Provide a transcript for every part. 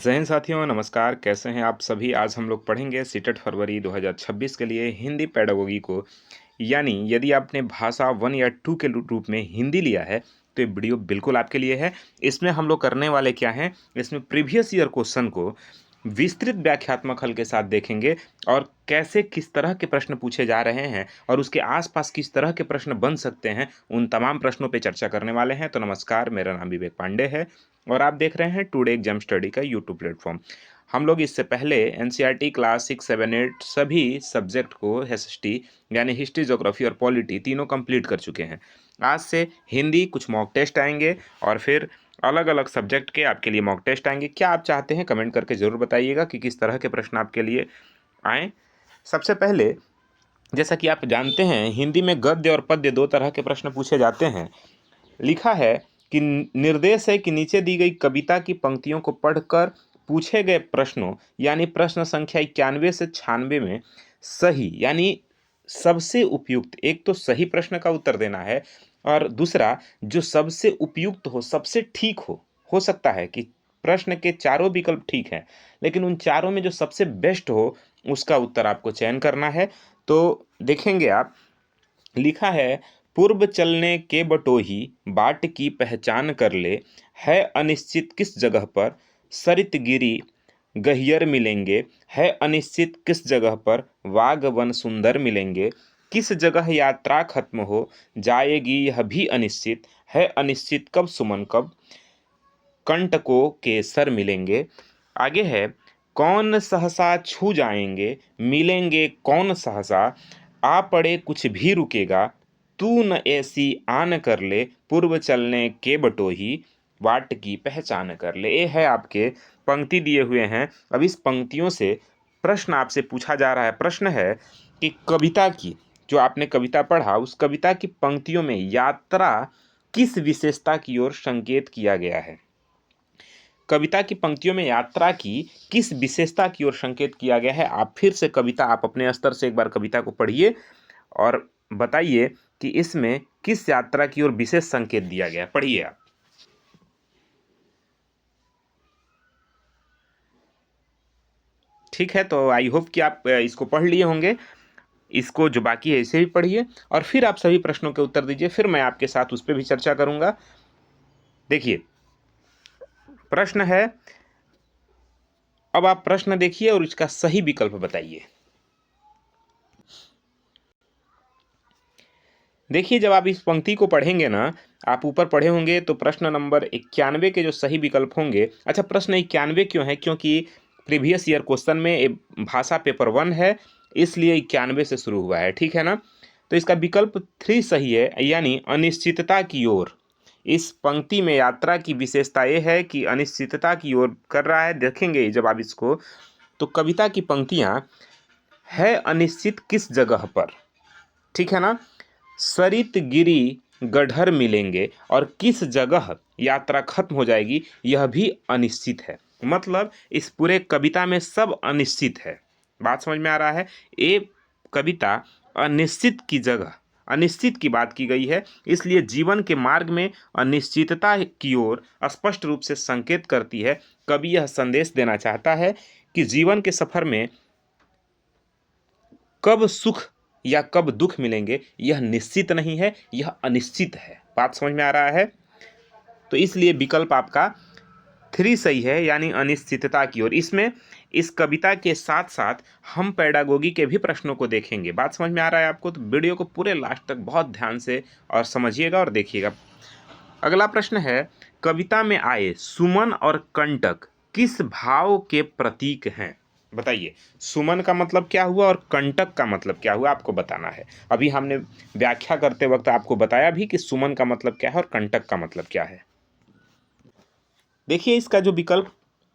जय हिंद साथियों, नमस्कार। कैसे हैं आप सभी। आज हम लोग पढ़ेंगे सीटेट फरवरी 2026 के लिए हिंदी पेडागोगी को। यानी यदि आपने भाषा 1 या 2 के रूप में हिंदी लिया है तो ये वीडियो बिल्कुल आपके लिए है। इसमें हम लोग करने वाले क्या हैं, इसमें प्रीवियस ईयर क्वेश्चन को विस्तृत व्याख्यात्मक हल के साथ देखेंगे और कैसे किस तरह के प्रश्न पूछे जा रहे हैं और उसके आसपास किस तरह के प्रश्न बन सकते हैं, उन तमाम प्रश्नों पे चर्चा करने वाले हैं। तो नमस्कार, मेरा नाम विवेक पांडे है और आप देख रहे हैं टुडे एग्जाम स्टडी का यूट्यूब प्लेटफॉर्म। हम लोग इससे पहले एनसीईआरटी क्लास 6, 7, 8 सभी सब्जेक्ट को एसएसटी यानी हिस्ट्री, ज्योग्राफी और पॉलिटी तीनों कंप्लीट कर चुके हैं। आज से हिंदी कुछ मॉक टेस्ट आएंगे और फिर अलग अलग सब्जेक्ट के आपके लिए मॉक टेस्ट आएंगे। क्या आप चाहते हैं कमेंट करके ज़रूर बताइएगा कि किस तरह के प्रश्न आपके लिए आएँ। सबसे पहले, जैसा कि आप जानते हैं, हिंदी में गद्य और पद्य दो तरह के प्रश्न पूछे जाते हैं। लिखा है कि निर्देश है कि नीचे दी गई कविता की पंक्तियों को पढ़कर पूछे गए प्रश्नों यानी प्रश्न संख्या 91 से 96 में सही यानी सबसे उपयुक्त, एक तो सही प्रश्न का उत्तर देना है और दूसरा जो सबसे उपयुक्त हो, सबसे ठीक हो सकता है कि प्रश्न के चारों विकल्प ठीक हैं, लेकिन उन चारों में जो सबसे बेस्ट हो उसका उत्तर आपको चयन करना है। तो देखेंगे आप, लिखा है, पूर्व चलने के बटोही बाट की पहचान कर ले, है अनिश्चित किस जगह पर सरित गिरी गहियर मिलेंगे, है अनिश्चित किस जगह पर वाग वन सुंदर मिलेंगे, किस जगह यात्रा खत्म हो जाएगी यह भी अनिश्चित, है अनिश्चित कब सुमन कब कंटकों के सर मिलेंगे। आगे है, कौन सहसा छू जाएंगे मिलेंगे कौन सहसा, आ पड़े कुछ भी रुकेगा, तू न ऐसी आन कर ले, पूर्व चलने के बटोही वाट की पहचान कर ले। ये है आपके पंक्ति दिए हुए हैं। अब इस पंक्तियों से प्रश्न आपसे पूछा जा रहा है। प्रश्न है कि कविता की, जो आपने कविता पढ़ा उस कविता की पंक्तियों में यात्रा किस विशेषता की ओर संकेत किया गया है। कविता की पंक्तियों में यात्रा की किस विशेषता की ओर संकेत किया गया है। आप फिर से कविता, आप अपने स्तर से एक बार कविता को पढ़िए और बताइए कि इसमें किस यात्रा की ओर विशेष संकेत दिया गया। पढ़िए आप। ठीक है, तो आई होप कि आप इसको पढ़ लिए होंगे। इसको जो बाकी है इसे भी पढ़िए और फिर आप सभी प्रश्नों के उत्तर दीजिए, फिर मैं आपके साथ उस पर भी चर्चा करूंगा। देखिए, प्रश्न है, अब आप प्रश्न देखिए और इसका सही विकल्प बताइए। देखिए, जब आप इस पंक्ति को पढ़ेंगे ना, आप ऊपर पढ़े होंगे तो प्रश्न नंबर 91 के जो सही विकल्प होंगे। अच्छा, प्रश्न 91 क्यों है? क्योंकि प्रीवियस ईयर क्वेश्चन में भाषा पेपर 1 है, इसलिए 91 से शुरू हुआ है। ठीक है ना। तो इसका विकल्प 3 सही है, यानी अनिश्चितता की ओर। इस पंक्ति में यात्रा की विशेषता यह है कि अनिश्चितता की ओर कर रहा है। देखेंगे जब आप इसको, तो कविता की पंक्तियां है अनिश्चित किस जगह पर, ठीक है ना, सरित गिरी गढ़र मिलेंगे और किस जगह यात्रा खत्म हो जाएगी यह भी अनिश्चित है। मतलब इस पूरे कविता में सब अनिश्चित है। बात समझ में आ रहा है? ये कविता अनिश्चित की जगह अनिश्चित की बात की गई है, इसलिए जीवन के मार्ग में अनिश्चितता की ओर स्पष्ट रूप से संकेत करती है। कवि यह संदेश देना चाहता है कि जीवन के सफर में कब सुख या कब दुख मिलेंगे यह निश्चित नहीं है, यह अनिश्चित है। बात समझ में आ रहा है? तो इसलिए विकल्प आपका 3 सही है, यानी अनिश्चितता की ओर। इसमें इस कविता के साथ साथ हम पेडागोगी के भी प्रश्नों को देखेंगे। बात समझ में आ रहा है आपको? तो वीडियो को पूरे लास्ट तक बहुत ध्यान से और समझिएगा और देखिएगा। अगला प्रश्न है, कविता में आए सुमन और कंटक किस भाव के प्रतीक हैं? बताइए, सुमन का मतलब क्या हुआ और कंटक का मतलब क्या हुआ, आपको बताना है। अभी हमने व्याख्या करते वक्त आपको बताया भी कि सुमन का मतलब क्या है और कंटक का मतलब क्या है। देखिए, इसका जो विकल्प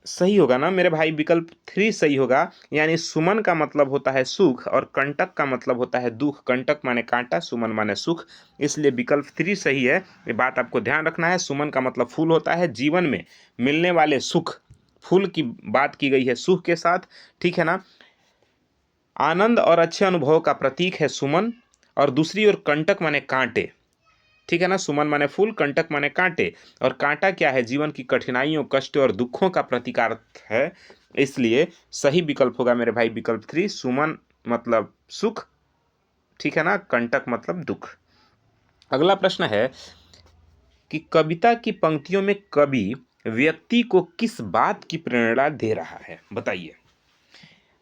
सही होगा ना मेरे भाई, विकल्प 3 सही होगा। यानी सुमन का मतलब होता है सुख और कंटक का मतलब होता है दुख। कंटक माने कांटा, सुमन माने सुख, इसलिए विकल्प 3 सही है। ये बात आपको ध्यान रखना है। सुमन का मतलब फूल होता है, जीवन में मिलने वाले सुख, फूल की बात की गई है सुख के साथ। ठीक है ना। आनंद और अच्छे अनुभव का प्रतीक है सुमन। और दूसरी ओर कंटक माने कांटे, ठीक है ना। सुमन माने फूल, कंटक माने कांटे, और कांटा क्या है, जीवन की कठिनाइयों, कष्ट और दुखों का प्रतीकार्थ है। इसलिए सही विकल्प होगा मेरे भाई विकल्प 3, सुमन मतलब सुख, ठीक है ना, कंटक मतलब दुख। अगला प्रश्न है कि कविता की पंक्तियों में कवि व्यक्ति को किस बात की प्रेरणा दे रहा है, बताइए।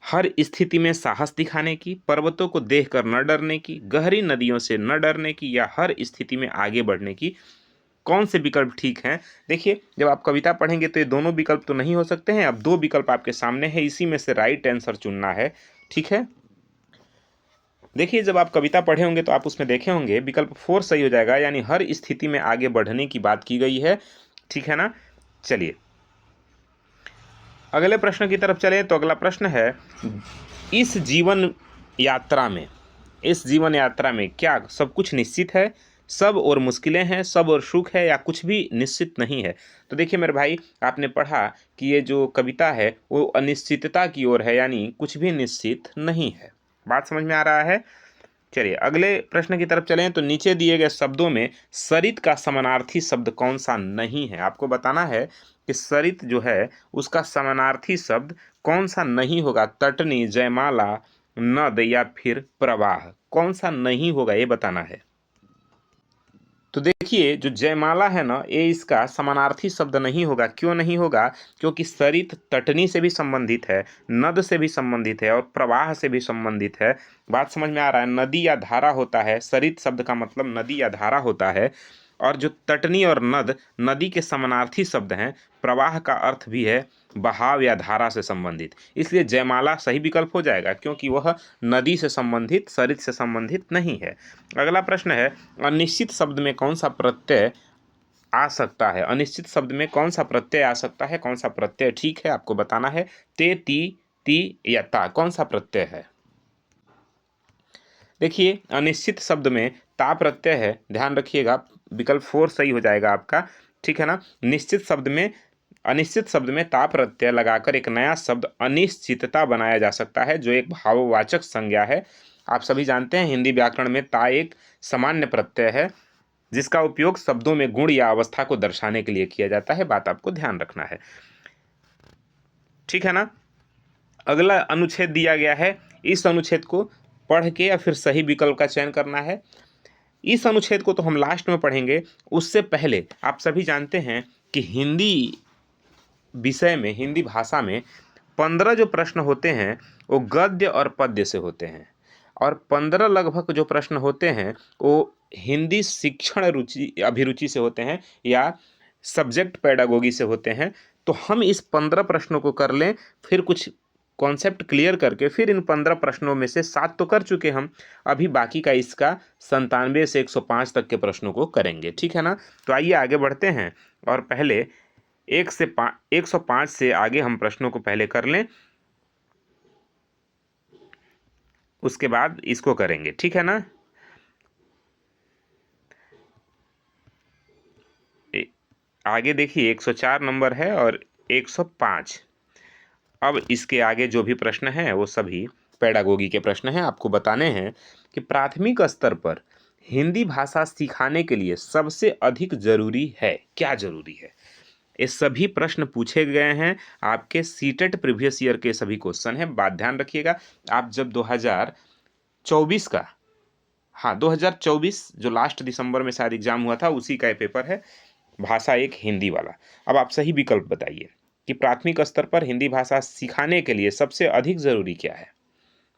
हर स्थिति में साहस दिखाने की, पर्वतों को देखकर न डरने की, गहरी नदियों से न डरने की, या हर स्थिति में आगे बढ़ने की, कौन से विकल्प ठीक हैं? देखिए, जब आप कविता पढ़ेंगे तो ये दोनों विकल्प तो नहीं हो सकते हैं। अब दो विकल्प आपके सामने हैं, इसी में से राइट आंसर चुनना है, ठीक है। देखिए, जब आप कविता पढ़े होंगे तो आप उसमें देखे होंगे विकल्प 4 सही हो जाएगा, यानी हर स्थिति में आगे बढ़ने की बात की गई है, ठीक है ना। चलिए अगले प्रश्न की तरफ चले तो अगला प्रश्न है, इस जीवन यात्रा में क्या सब कुछ निश्चित है, सब और मुश्किलें हैं, सब और सुख है, या कुछ भी निश्चित नहीं है? तो देखिए मेरे भाई, आपने पढ़ा कि ये जो कविता है वो अनिश्चितता की ओर है, यानी कुछ भी निश्चित नहीं है। बात समझ में आ रहा है? चलिए अगले प्रश्न की तरफ चलें तो नीचे दिए गए शब्दों में सरित का समानार्थी शब्द कौन सा नहीं है? आपको बताना है कि सरित जो है उसका समानार्थी शब्द कौन सा नहीं होगा। तटनी, जयमाला, नद या फिर प्रवाह, कौन सा नहीं होगा ये बताना है। तो देखिए जो जयमाला है ना, ये इसका समानार्थी शब्द नहीं होगा। क्यों नहीं होगा? क्योंकि सरित तटनी से भी संबंधित है, नद से भी संबंधित है और प्रवाह से भी संबंधित है। बात समझ में आ रहा है? नदी या धारा होता है, सरित शब्द का मतलब नदी या धारा होता है, और जो तटनी और नद नदी के समानार्थी शब्द हैं। प्रवाह का अर्थ भी है बहाव या धारा से संबंधित, इसलिए जयमाला सही विकल्प हो जाएगा, क्योंकि वह नदी से संबंधित, सरित से संबंधित नहीं है। अगला प्रश्न है, अनिश्चित शब्द में कौन सा प्रत्यय आ सकता है? अनिश्चित शब्द में कौन सा प्रत्यय आ सकता है, कौन सा प्रत्यय ठीक है, आपको बताना है। ते, ती या ता, कौन सा प्रत्यय है? देखिए अनिश्चित शब्द में ता प्रत्यय है, ध्यान रखिएगा, विकल्प 4 सही हो जाएगा आपका, ठीक है ना। अनिश्चित शब्द में ता प्रत्यय लगाकर एक नया शब्द अनिश्चितता बनाया जा सकता है, जो एक भाववाचक संज्ञा है। आप सभी जानते हैं हिंदी व्याकरण में ता एक सामान्य प्रत्यय है, जिसका उपयोग शब्दों में गुण या अवस्था को दर्शाने के लिए किया जाता है। बात आपको ध्यान रखना है, ठीक है ना। अगला अनुच्छेद दिया गया है, इस अनुच्छेद को पढ़ के या फिर सही विकल्प का चयन करना है। इस अनुच्छेद को तो हम लास्ट में पढ़ेंगे, उससे पहले आप सभी जानते हैं कि हिंदी विषय में, हिंदी भाषा में 15 जो प्रश्न होते हैं वो गद्य और पद्य से होते हैं, और 15 लगभग जो प्रश्न होते हैं वो हिंदी शिक्षण रुचि अभिरुचि से होते हैं या सब्जेक्ट पेडागोगी से होते हैं। तो हम इस 15 प्रश्नों को कर लें, फिर कुछ कॉन्सेप्ट क्लियर करके फिर इन 15 प्रश्नों में से 7 तो कर चुके हम, अभी बाकी का इसका 97 से 105 तक के प्रश्नों को करेंगे, ठीक है ना। तो आइए आगे बढ़ते हैं, और पहले 105 से आगे हम प्रश्नों को पहले कर लें, उसके बाद इसको करेंगे, ठीक है ना। आगे देखिए 104 नंबर है और 105। अब इसके आगे जो भी प्रश्न हैं वो सभी पेडागोगी के प्रश्न हैं। आपको बताने हैं कि प्राथमिक स्तर पर हिंदी भाषा सिखाने के लिए सबसे अधिक जरूरी है क्या? जरूरी है, ये सभी प्रश्न पूछे गए हैं, आपके सीटेट प्रीवियस ईयर के सभी क्वेश्चन हैं। बात ध्यान रखिएगा, आप जब 2024 का, हाँ 2024 जो लास्ट दिसंबर में शायद एग्जाम हुआ था, उसी का ये पेपर है, भाषा एक हिंदी वाला। अब आप सही विकल्प बताइए कि प्राथमिक स्तर पर हिंदी भाषा सिखाने के लिए सबसे अधिक जरूरी क्या है?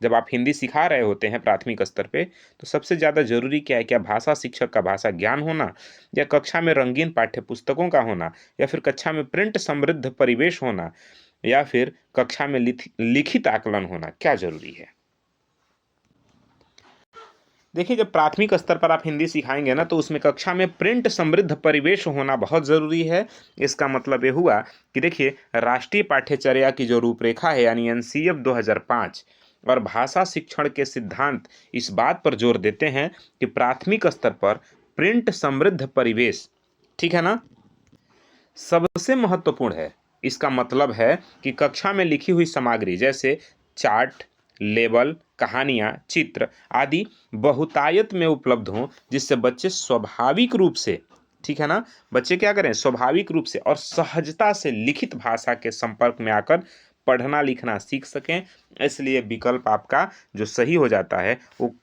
जब आप हिंदी सिखा रहे होते हैं प्राथमिक स्तर पे, तो सबसे ज़्यादा जरूरी क्या है? क्या भाषा शिक्षक का भाषा ज्ञान होना, या कक्षा में रंगीन पाठ्य पुस्तकों का होना, या फिर कक्षा में प्रिंट समृद्ध परिवेश होना, या फिर कक्षा में लिखित आकलन होना? क्या जरूरी है? देखिए जब प्राथमिक स्तर पर आप हिंदी सिखाएंगे ना, तो उसमें कक्षा में प्रिंट समृद्ध परिवेश होना बहुत ज़रूरी है। इसका मतलब ये हुआ कि देखिए राष्ट्रीय पाठ्यचर्या की जो रूपरेखा है, यानी एनसीएफ 2005 और भाषा शिक्षण के सिद्धांत इस बात पर जोर देते हैं कि प्राथमिक स्तर पर प्रिंट समृद्ध परिवेश, ठीक है ना, सबसे महत्वपूर्ण है। इसका मतलब है कि कक्षा में लिखी हुई सामग्री जैसे चार्ट, लेबल, कहानियाँ, चित्र आदि बहुतायत में उपलब्ध हों, जिससे बच्चे स्वाभाविक रूप से, ठीक है ना, बच्चे क्या करें, स्वाभाविक रूप से और सहजता से लिखित भाषा के संपर्क में आकर पढ़ना लिखना सीख सकें। इसलिए विकल्प आपका जो सही हो जाता है वो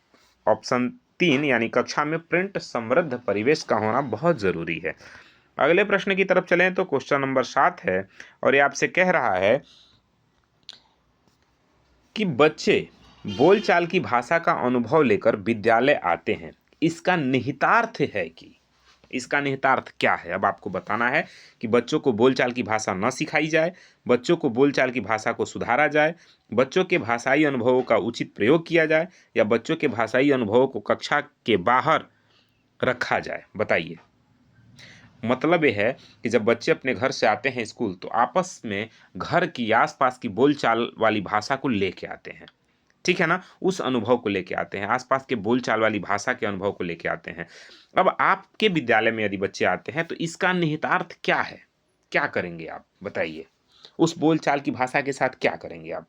ऑप्शन 3 यानी कक्षा में प्रिंट समृद्ध परिवेश का होना बहुत ज़रूरी है। अगले प्रश्न की तरफ चलें तो क्वेश्चन नंबर 7 है और ये आपसे कह रहा है कि बच्चे बोलचाल की भाषा का अनुभव लेकर विद्यालय आते हैं। इसका निहितार्थ है कि, इसका निहितार्थ क्या है? अब आपको बताना है कि बच्चों को बोलचाल की भाषा न सिखाई जाए, बच्चों को बोलचाल की भाषा को सुधारा जाए, बच्चों के भाषाई अनुभवों का उचित प्रयोग किया जाए या बच्चों के भाषाई अनुभवों को कक्षा के बाहर रखा जाए। बताइए। मतलब ये है कि जब बच्चे अपने घर से आते हैं स्कूल तो आपस में घर की आसपास की बोलचाल वाली भाषा को लेके आते हैं, ठीक है ना, उस अनुभव को लेके आते हैं, आसपास के बोलचाल वाली भाषा के अनुभव को लेके आते हैं। अब आपके विद्यालय में यदि बच्चे आते हैं तो इसका निहितार्थ क्या है? क्या करेंगे आप? बताइए। उस बोलचाल की भाषा के साथ क्या करेंगे आप?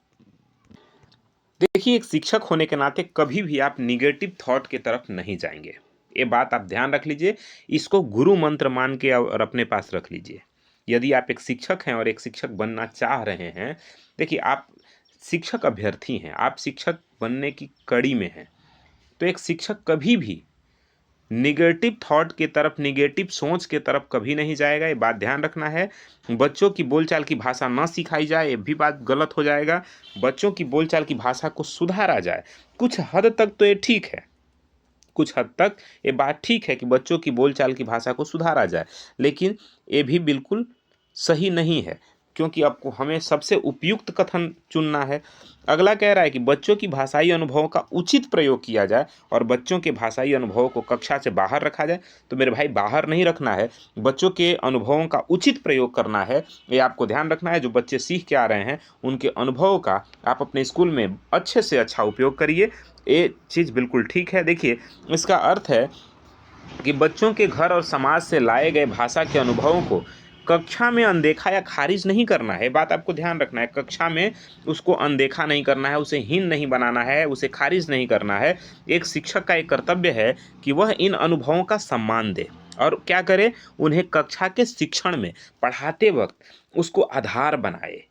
देखिए, एक शिक्षक होने के नाते कभी भी आप निगेटिव थॉट की तरफ नहीं जाएंगे। ये बात आप ध्यान रख लीजिए, इसको गुरु मंत्र मान के और अपने पास रख लीजिए। यदि आप एक शिक्षक हैं और एक शिक्षक बनना चाह रहे हैं, देखिए आप शिक्षक अभ्यर्थी हैं, आप शिक्षक बनने की कड़ी में हैं, तो एक शिक्षक कभी भी निगेटिव थॉट की तरफ, निगेटिव सोच की तरफ कभी नहीं जाएगा। ये बात ध्यान रखना है। बच्चों की बोलचाल की भाषा ना सिखाई जाए, ये भी बात गलत हो जाएगा। बच्चों की बोलचाल की भाषा को सुधारा जाए। कुछ हद तक तो ये ठीक है, कुछ हद तक ये बात ठीक है कि बच्चों की बोलचाल की भाषा को सुधारा जाए, लेकिन ये भी बिल्कुल सही नहीं है, क्योंकि आपको हमें सबसे उपयुक्त कथन चुनना है। अगला कह रहा है कि बच्चों की भाषाई अनुभवों का उचित प्रयोग किया जाए और बच्चों के भाषाई अनुभवों को कक्षा से बाहर रखा जाए। तो मेरे भाई, बाहर नहीं रखना है, बच्चों के अनुभवों का उचित प्रयोग करना है। ये आपको ध्यान रखना है। जो बच्चे सीख के आ रहे हैं उनके अनुभवों का आप अपने स्कूल में अच्छे से अच्छा उपयोग करिए। ये चीज़ बिल्कुल ठीक है। देखिए, इसका अर्थ है कि बच्चों के घर और समाज से लाए गए भाषा के अनुभवों को कक्षा में अनदेखा या खारिज नहीं करना है। बात आपको ध्यान रखना है, कक्षा में उसको अनदेखा नहीं करना है, उसे हीन नहीं बनाना है, उसे खारिज नहीं करना है। एक शिक्षक का एक कर्तव्य है कि वह इन अनुभवों का सम्मान दे और क्या करे, उन्हें कक्षा के शिक्षण में पढ़ाते वक्त उसको आधार बनाए,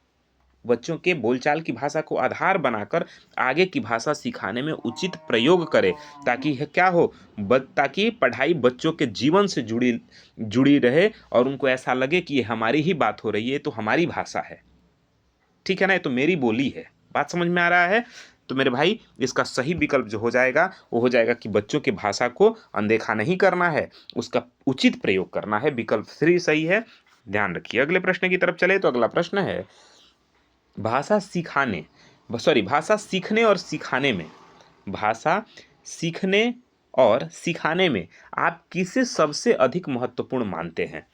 बच्चों के बोलचाल की भाषा को आधार बनाकर आगे की भाषा सिखाने में उचित प्रयोग करें, ताकि क्या हो, ताकि पढ़ाई बच्चों के जीवन से जुड़ी जुड़ी रहे और उनको ऐसा लगे कि ये हमारी ही बात हो रही है, तो हमारी भाषा है, ठीक है ना, ये तो मेरी बोली है। बात समझ में आ रहा है? तो मेरे भाई, इसका सही विकल्प जो हो जाएगा वो हो जाएगा कि बच्चों की भाषा को अनदेखा नहीं करना है, उसका उचित प्रयोग करना है। विकल्प 3 सही है, ध्यान रखिए। अगले प्रश्न की तरफ चले तो अगला प्रश्न है, भाषा सीखने और सिखाने में, भाषा सीखने और सिखाने में आप किसे सबसे अधिक महत्वपूर्ण मानते हैं?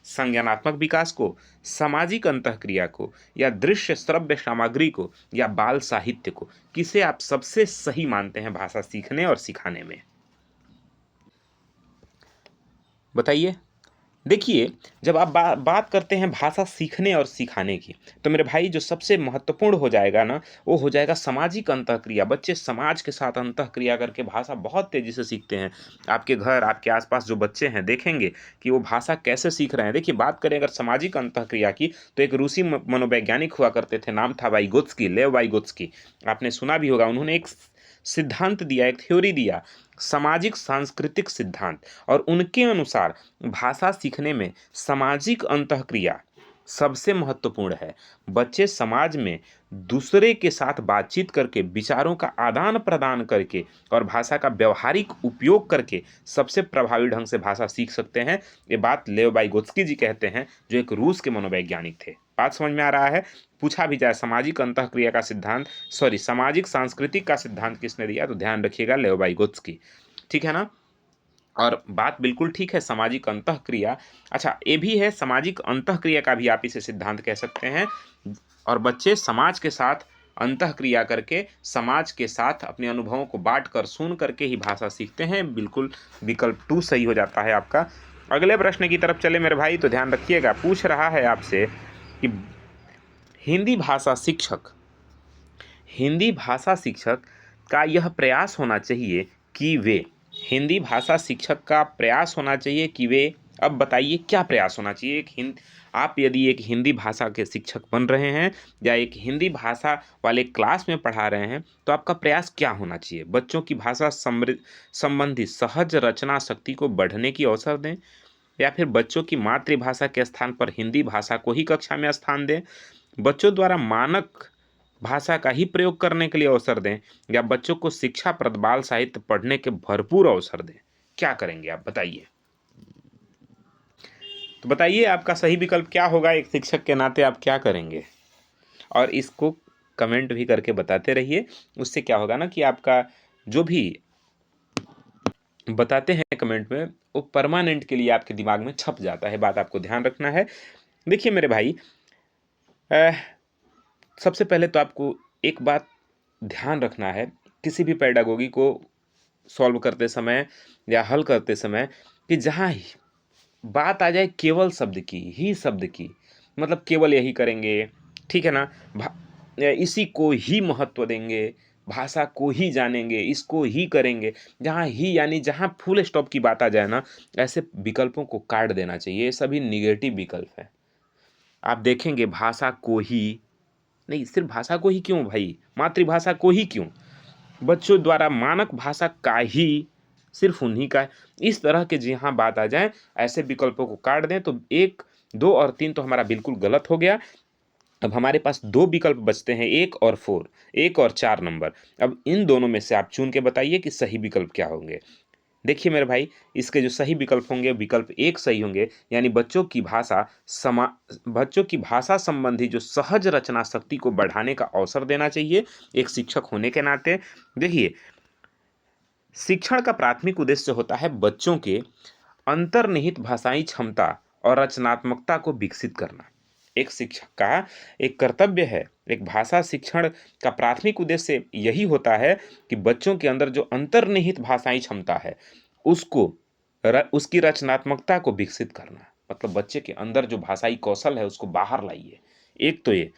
संज्ञानात्मक विकास को, सामाजिक अंतःक्रिया को, या दृश्य श्रव्य सामग्री को, या बाल साहित्य को? किसे आप सबसे सही मानते हैं भाषा सीखने और सिखाने में? बताइए। देखिए, जब आप बात करते हैं भाषा सीखने और सिखाने की, तो मेरे भाई जो सबसे महत्वपूर्ण हो जाएगा ना, वो हो जाएगा सामाजिक अंतःक्रिया। बच्चे समाज के साथ अंतःक्रिया करके भाषा बहुत तेज़ी से सीखते हैं। आपके घर, आपके आसपास जो बच्चे हैं, देखेंगे कि वो भाषा कैसे सीख रहे हैं। देखिए, बात करें अगर सामाजिक अंतःक्रिया की, तो एक रूसी मनोवैज्ञानिक हुआ करते थे, नाम था वाइगोत्स्की, लेव वाइगोत्स्की। आपने सुना भी होगा। उन्होंने एक सिद्धांत दिया, एक थ्योरी दिया, सामाजिक सांस्कृतिक सिद्धांत, और उनके अनुसार भाषा सीखने में सामाजिक अंतःक्रिया सबसे महत्वपूर्ण है। बच्चे समाज में दूसरे के साथ बातचीत करके, विचारों का आदान प्रदान करके और भाषा का व्यवहारिक उपयोग करके सबसे प्रभावी ढंग से भाषा सीख सकते हैं। ये बात लेव वाइगोत्स्की जी कहते हैं, जो एक रूस के मनोवैज्ञानिक थे। बात समझ में आ रहा है? पूछा भी जाए सामाजिक अंतःक्रिया का सिद्धांत, सामाजिक सांस्कृतिक का सिद्धांत किसने दिया, तो ध्यान रखिएगा, लेव वाइगोत्स्की, ठीक है ना। और बात बिल्कुल ठीक है, सामाजिक अंतःक्रिया। अच्छा, ये भी है, सामाजिक अंतःक्रिया का भी आप इसे सिद्धांत कह सकते हैं। और बच्चे समाज के साथ अंतःक्रिया करके, समाज के साथ अपने अनुभवों को बांट कर, सुन करके ही भाषा सीखते हैं। बिल्कुल विकल्प 2 सही हो जाता है आपका। अगले प्रश्न की तरफ चले मेरे भाई, तो ध्यान रखिएगा, पूछ रहा है आपसे कि हिंदी भाषा शिक्षक हिंदी भाषा शिक्षक का यह प्रयास होना चाहिए कि वे हिंदी भाषा शिक्षक का प्रयास होना चाहिए कि वे अब बताइए क्या प्रयास होना चाहिए। आप यदि एक हिंदी भाषा के शिक्षक बन रहे हैं या एक हिंदी भाषा वाले क्लास में पढ़ा रहे हैं तो आपका प्रयास क्या होना चाहिए। बच्चों की भाषा संबंधी सहज रचना शक्ति को बढ़ने की अवसर दें, या फिर बच्चों की मातृभाषा के स्थान पर हिंदी भाषा को ही कक्षा में स्थान दें, बच्चों द्वारा मानक भाषा का ही प्रयोग करने के लिए अवसर दें, या बच्चों को शिक्षाप्रद बाल साहित्य पढ़ने के भरपूर अवसर दें। क्या करेंगे आप बताइए। तो बताइए आपका सही विकल्प क्या होगा। एक शिक्षक के नाते आप क्या करेंगे, और इसको कमेंट भी करके बताते रहिए। उससे क्या होगा ना कि आपका जो भी बताते हैं कमेंट में वो परमानेंट के लिए आपके दिमाग में छप जाता है। बात आपको ध्यान रखना है। देखिए मेरे भाई, सबसे पहले तो आपको एक बात ध्यान रखना है किसी भी पेडागोगी को सॉल्व करते समय या हल करते समय, कि जहाँ बात आ जाए केवल शब्द की ही, शब्द की मतलब केवल यही करेंगे, ठीक है ना, इसी को ही महत्व देंगे, भाषा को ही जानेंगे, इसको ही करेंगे, जहाँ ही यानी जहाँ फुल स्टॉप की बात आ जाए ना, ऐसे विकल्पों को काट देना चाहिए। ये सभी निगेटिव विकल्प है। आप देखेंगे भाषा को ही नहीं, सिर्फ भाषा को ही क्यों भाई, मातृभाषा को ही क्यों, बच्चों द्वारा मानक भाषा का ही, सिर्फ उन्हीं का है। इस तरह के जहाँ बात आ जाए ऐसे विकल्पों को काट दें तो 1, 2 और 3 तो हमारा बिल्कुल गलत हो गया। अब हमारे पास 2 विकल्प बचते हैं, 1 और 4, 1 और 4 नंबर। अब इन दोनों में से आप चुन के बताइए कि सही विकल्प क्या होंगे। देखिए मेरे भाई, इसके जो सही विकल्प होंगे, विकल्प 1 सही होंगे, यानी बच्चों की भाषा संबंधी जो सहज रचना शक्ति को बढ़ाने का अवसर देना चाहिए एक शिक्षक होने के नाते। देखिए, शिक्षण का प्राथमिक उद्देश्य होता है बच्चों के अंतर्निहित भाषाई क्षमता और रचनात्मकता को विकसित करना। एक शिक्षक का एक कर्तव्य है, एक भाषा शिक्षण का प्राथमिक उद्देश्य यही होता है कि बच्चों के अंदर जो अंतर्निहित भाषाई क्षमता है उसको उसकी रचनात्मकता को विकसित करना, मतलब बच्चे के अंदर जो भाषाई कौशल है उसको बाहर लाइए। एक तो ये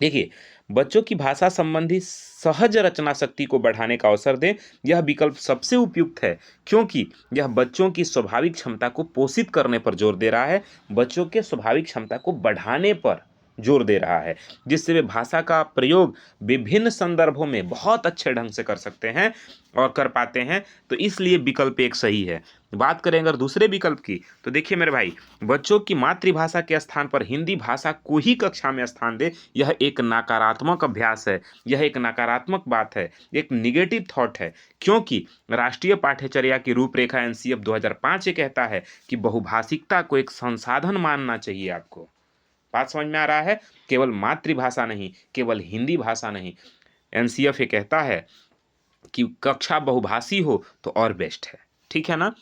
देखिए, बच्चों की भाषा संबंधी सहज रचना शक्ति को बढ़ाने का अवसर दें, यह विकल्प सबसे उपयुक्त है क्योंकि यह बच्चों की स्वाभाविक क्षमता को पोषित करने पर जोर दे रहा है, बच्चों के स्वाभाविक क्षमता को बढ़ाने पर जोर दे रहा है, जिससे वे भाषा का प्रयोग विभिन्न संदर्भों में बहुत अच्छे ढंग से कर सकते हैं और कर पाते हैं। तो इसलिए विकल्प 1 सही है। बात करें अगर दूसरे विकल्प की, तो देखिए मेरे भाई, बच्चों की मातृभाषा के स्थान पर हिंदी भाषा को ही कक्षा में स्थान दे, यह एक नकारात्मक अभ्यास है, यह एक नकारात्मक बात है, एक निगेटिव थॉट है, क्योंकि राष्ट्रीय पाठ्यचर्या की रूपरेखा एनसीएफ 2005 ये कहता है कि बहुभाषिकता को एक संसाधन मानना चाहिए आपको। बात समझ में आ रहा है, केवल मातृभाषा नहीं, केवल हिंदी भाषा नहीं, एनसीएफ ये कहता है कि कक्षा बहुभाषी हो तो और बेस्ट है, ठीक है ना।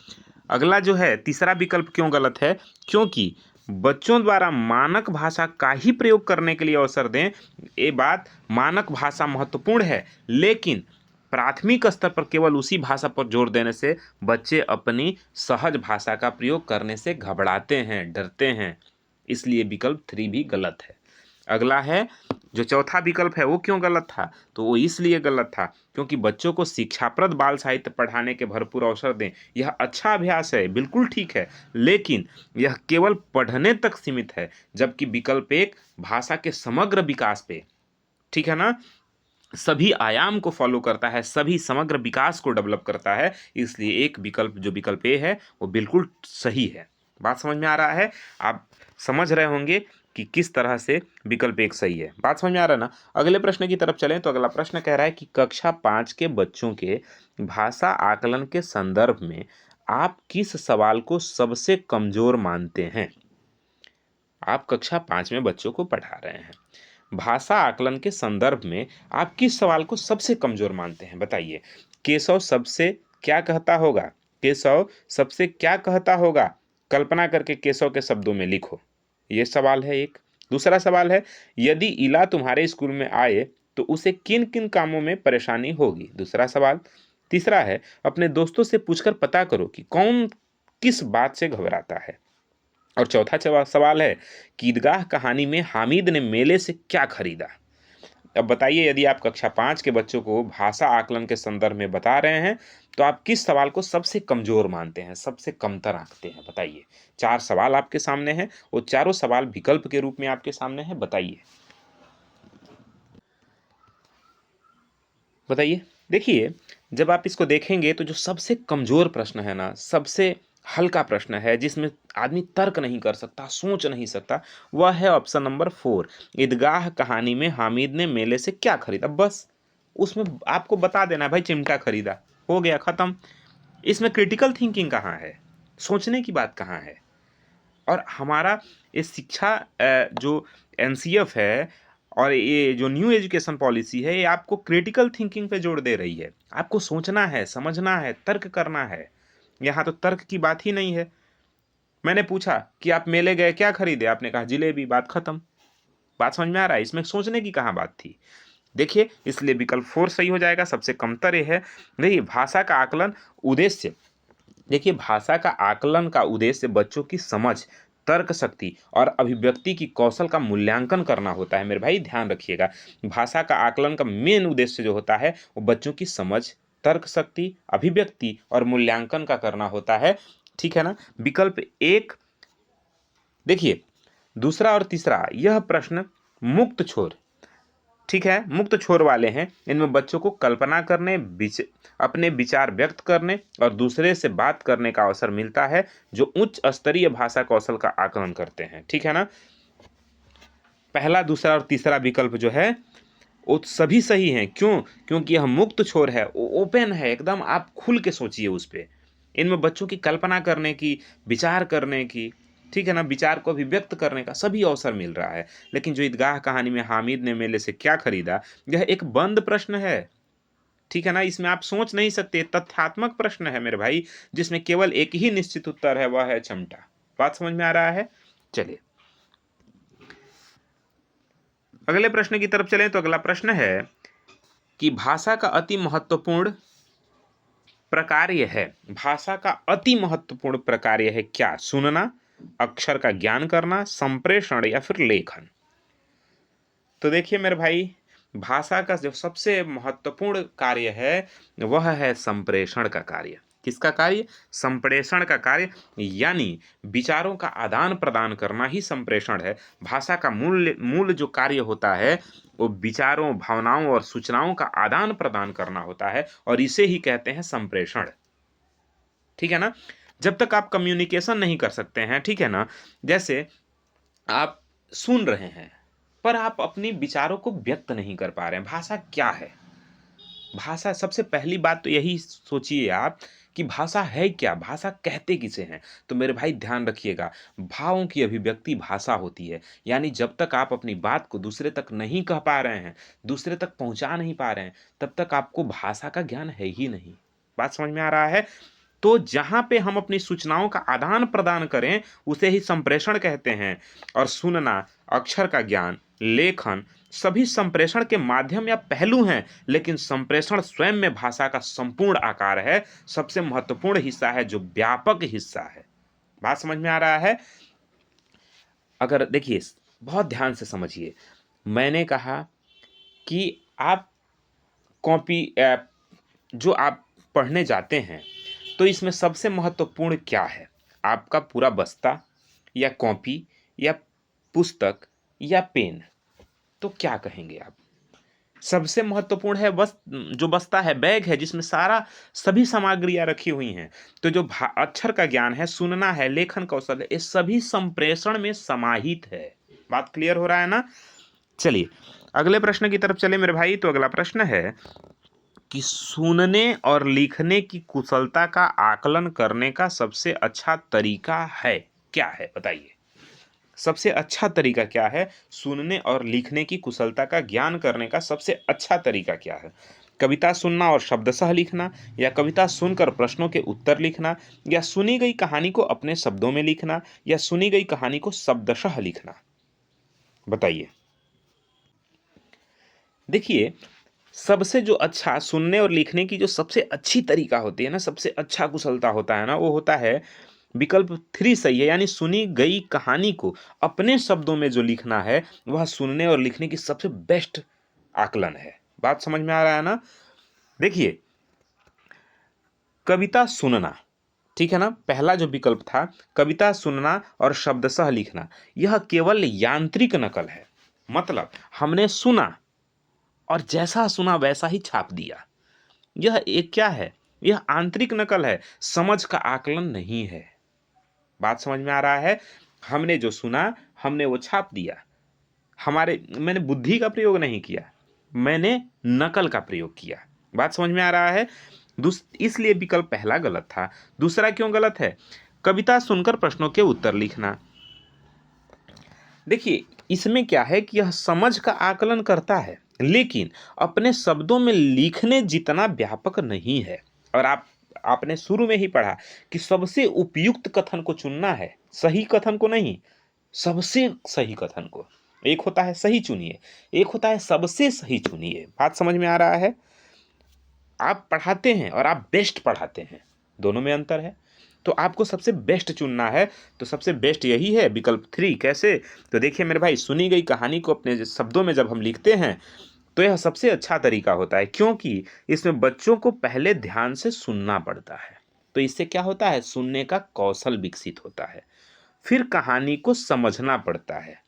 अगला जो है तीसरा विकल्प क्यों गलत है, क्योंकि बच्चों द्वारा मानक भाषा का ही प्रयोग करने के लिए अवसर दें। ये बात, मानक भाषा महत्वपूर्ण है, लेकिन प्राथमिक स्तर पर केवल उसी भाषा पर जोर देने से बच्चे अपनी सहज भाषा का प्रयोग करने से घबराते हैं, डरते हैं, इसलिए विकल्प 3 भी गलत है। अगला है जो चौथा विकल्प है वो क्यों गलत था, तो वो इसलिए गलत था क्योंकि बच्चों को शिक्षाप्रद बाल साहित्य पढ़ाने के भरपूर अवसर दें, यह अच्छा अभ्यास है, बिल्कुल ठीक है, लेकिन यह केवल पढ़ने तक सीमित है, जबकि विकल्प 1 भाषा के समग्र विकास पे, ठीक है ना, सभी आयाम को फॉलो करता है, सभी समग्र विकास को डेवलप करता है, इसलिए एक विकल्प जो विकल्प ए है वो बिल्कुल सही है। बात समझ में आ रहा है, आप समझ रहे होंगे कि किस तरह से विकल्प 1 सही है। बात समझ में आ रहा है ना। अगले प्रश्न की तरफ चलें तो अगला प्रश्न कह रहा है कि कक्षा 5 के बच्चों के भाषा आकलन के संदर्भ में आप किस सवाल को सबसे कमजोर मानते हैं। आप कक्षा 5 में बच्चों को पढ़ा रहे हैं, भाषा आकलन के संदर्भ में आप किस सवाल को सबसे कमजोर मानते हैं बताइए। केशव सबसे क्या कहता होगा, केशव सबसे क्या कहता होगा, कल्पना करके केशव के शब्दों में लिखो, ये सवाल है एक। दूसरा सवाल है, यदि इला तुम्हारे स्कूल में आए तो उसे किन किन कामों में परेशानी होगी, दूसरा सवाल। तीसरा है, अपने दोस्तों से पूछकर पता करो कि कौन किस बात से घबराता है। और चौथा सवाल है, ईदगाह कहानी में हामिद ने मेले से क्या खरीदा। अब बताइए, यदि आप कक्षा 5 के बच्चों को भाषा आकलन के संदर्भ में बता रहे हैं, तो आप किस सवाल को सबसे कमज़ोर मानते हैं, सबसे कमतर आँकते हैं? बताइए। 4 सवाल आपके सामने हैं, वो चारों सवाल विकल्प के रूप में आपके सामने हैं, बताइए। बताइए। देखिए, जब आप इसको देखेंगे तो जो सबसे कमज़ोर प्रश्न है ना, सबसे हल्का प्रश्न है जिसमें आदमी तर्क नहीं कर सकता, सोच नहीं सकता, वह है ऑप्शन नंबर 4। ईदगाह कहानी में हामिद ने मेले से क्या खरीदा? बस उसमें आपको बता देना है भाई चिमटा खरीदा, हो गया खत्म। इसमें क्रिटिकल थिंकिंग कहाँ है? सोचने की बात कहाँ है? और हमारा ये शिक्षा जो एनसीएफ है और ये जो न्यू एजुकेशन पॉलिसी है, ये आपको क्रिटिकल थिंकिंग पे जोर दे रही है। आपको सोचना है, समझना है, तर्क करना है। यहाँ तो तर्क की बात ही नहीं है। मैंने पूछा कि आप मेले गए, क्या खरीदे? आपने कहा जिलेबी, बात खत्म। बात समझ में आ रहा है? इसमें सोचने की कहाँ बात थी? देखिए, इसलिए विकल्प 4 सही हो जाएगा, सबसे कमतर ये है। देखिए, भाषा का आकलन उद्देश्य देखिए, भाषा का आकलन का उद्देश्य बच्चों की समझ, तर्क शक्ति और अभिव्यक्ति की कौशल का मूल्यांकन करना होता है। मेरे भाई ध्यान रखिएगा, भाषा का आकलन का मेन उद्देश्य जो होता है वो बच्चों की समझ, तर्क शक्ति, अभिव्यक्ति और मूल्यांकन का करना होता है। ठीक है ना? विकल्प 1। देखिए, दूसरा और तीसरा यह प्रश्न मुक्त छोर, ठीक है, मुक्त छोर वाले हैं। इनमें बच्चों को कल्पना करने, अपने विचार व्यक्त करने और दूसरे से बात करने का अवसर मिलता है, जो उच्च स्तरीय भाषा कौशल का आकलन करते हैं। ठीक है ना? पहला, दूसरा और तीसरा विकल्प जो है वो सभी सही हैं। क्यों? क्योंकि यह मुक्त छोर है, ओपन है एकदम, आप खुल के सोचिए उस पे। इनमें बच्चों की कल्पना करने की, विचार करने की, ठीक है ना, विचार को अभिव्यक्त करने का सभी अवसर मिल रहा है। लेकिन जो ईदगाह कहानी में हामिद ने मेले से क्या खरीदा, यह एक बंद प्रश्न है। ठीक है ना? इसमें आप सोच नहीं सकते, तथ्यात्मक प्रश्न है मेरे भाई, जिसमें केवल एक ही निश्चित उत्तर है, वह है चमटा। बात समझ में आ रहा है? चलिए अगले प्रश्न की तरफ चलें। तो अगला प्रश्न है कि भाषा का अति महत्वपूर्ण प्रकार्य है, भाषा का अति महत्वपूर्ण प्रकार्य है क्या? सुनना, अक्षर का ज्ञान करना, संप्रेषण या फिर लेखन? तो देखिए मेरे भाई, भाषा का जो सबसे महत्वपूर्ण कार्य है वह है संप्रेषण का कार्य। किसका कार्य? संप्रेषण का कार्य, यानी विचारों का आदान प्रदान करना ही संप्रेषण है। भाषा का मूल मूल जो कार्य होता है वो विचारों, भावनाओं और सूचनाओं का आदान प्रदान करना होता है, और इसे ही कहते हैं संप्रेषण। ठीक है ना? जब तक आप कम्युनिकेशन नहीं कर सकते हैं, ठीक है ना, जैसे आप सुन रहे हैं पर आप अपनी विचारों को व्यक्त नहीं कर पा रहे हैं, भाषा क्या है? भाषा, सबसे पहली बात तो यही सोचिए आप कि भाषा है क्या, भाषा कहते किसे हैं? तो मेरे भाई ध्यान रखिएगा, भावों की अभिव्यक्ति भाषा होती है। यानी जब तक आप अपनी बात को दूसरे तक नहीं कह पा रहे हैं, दूसरे तक पहुंचा नहीं पा रहे हैं, तब तक आपको भाषा का ज्ञान है ही नहीं। बात समझ में आ रहा है? तो जहाँ पे हम अपनी सूचनाओं का आदान-प्रदान करें, उसे ही संप्रेषण कहते हैं। और सुनना, अक्षर का ज्ञान, लेखन सभी संप्रेषण के माध्यम या पहलू हैं, लेकिन संप्रेषण स्वयं में भाषा का संपूर्ण आकार है, सबसे महत्वपूर्ण हिस्सा है, जो व्यापक हिस्सा है। बात समझ में आ रहा है? अगर देखिए, बहुत ध्यान से समझिए, मैंने कहा कि आप कॉपी जो आप पढ़ने जाते हैं, तो इसमें सबसे महत्वपूर्ण क्या है? आपका पूरा बस्ता या कॉपी या पुस्तक या पेन? तो क्या कहेंगे आप? सबसे महत्वपूर्ण है बस जो बस्ता है, बैग है, जिसमें सारा सभी सामग्रियाँ रखी हुई हैं। तो जो अक्षर का ज्ञान है, सुनना है, लेखन कौशल है, ये सभी संप्रेषण में समाहित है। बात क्लियर हो रहा है ना? चलिए अगले प्रश्न की तरफ चले मेरे भाई। तो अगला प्रश्न है कि सुनने और लिखने की कुशलता का आकलन करने का सबसे अच्छा तरीका है क्या है? बताइए। सबसे अच्छा तरीका क्या है? सुनने और लिखने की कुशलता का ज्ञान करने का सबसे अच्छा तरीका क्या है? कविता सुनना और शब्दशः लिखना, या कविता सुनकर प्रश्नों के उत्तर लिखना, या सुनी गई कहानी को अपने शब्दों में लिखना, या सुनी गई कहानी को शब्दशः लिखना? बताइए। देखिए, सबसे जो अच्छा सुनने और लिखने की जो सबसे अच्छी तरीका होती है ना, सबसे अच्छा कुशलता होता है ना, वो होता है विकल्प 3 सही है। यानी सुनी गई कहानी को अपने शब्दों में जो लिखना है, वह सुनने और लिखने की सबसे बेस्ट आकलन है। बात समझ में आ रहा है ना? देखिए, कविता सुनना, ठीक है ना, पहला जो विकल्प था कविता सुनना और शब्दशः लिखना, यह केवल यांत्रिक नकल है। मतलब हमने सुना और जैसा सुना वैसा ही छाप दिया। यह एक क्या है? यह आंतरिक नकल है, समझ का आकलन नहीं है। बात समझ में आ रहा है? हमने जो सुना हमने वो छाप दिया। मैंने बुद्धि का प्रयोग नहीं किया, मैंने नकल का प्रयोग किया। बात समझ में आ रहा है? इसलिए विकल्प पहला गलत था। दूसरा क्यों गलत है? कविता सुनकर प्रश्नों के उत्तर लिखना। देखिए, इसमें क्या है कि यह समझ का आकलन करता है, लेकिन अपने शब्दों में लिखने जितना व्यापक नहीं है। और आपने शुरू में ही पढ़ा कि सबसे उपयुक्त कथन को चुनना है, सही कथन को नहीं, सबसे सही कथन को। एक होता है सही चुनिए, एक होता है सबसे सही चुनिए। बात समझ में आ रहा है? आप पढ़ाते हैं और आप बेस्ट पढ़ाते हैं, दोनों में अंतर है। तो आपको सबसे बेस्ट चुनना है, तो सबसे बेस्ट यही है विकल्प 3। कैसे? तो देखिए मेरे भाई, सुनी गई कहानी को अपने शब्दों में जब हम लिखते हैं तो यह सबसे अच्छा तरीका होता है, क्योंकि इसमें बच्चों को पहले ध्यान से सुनना पड़ता है। तो इससे क्या होता है? सुनने का कौशल विकसित होता है। फिर कहानी को समझना पड़ता है,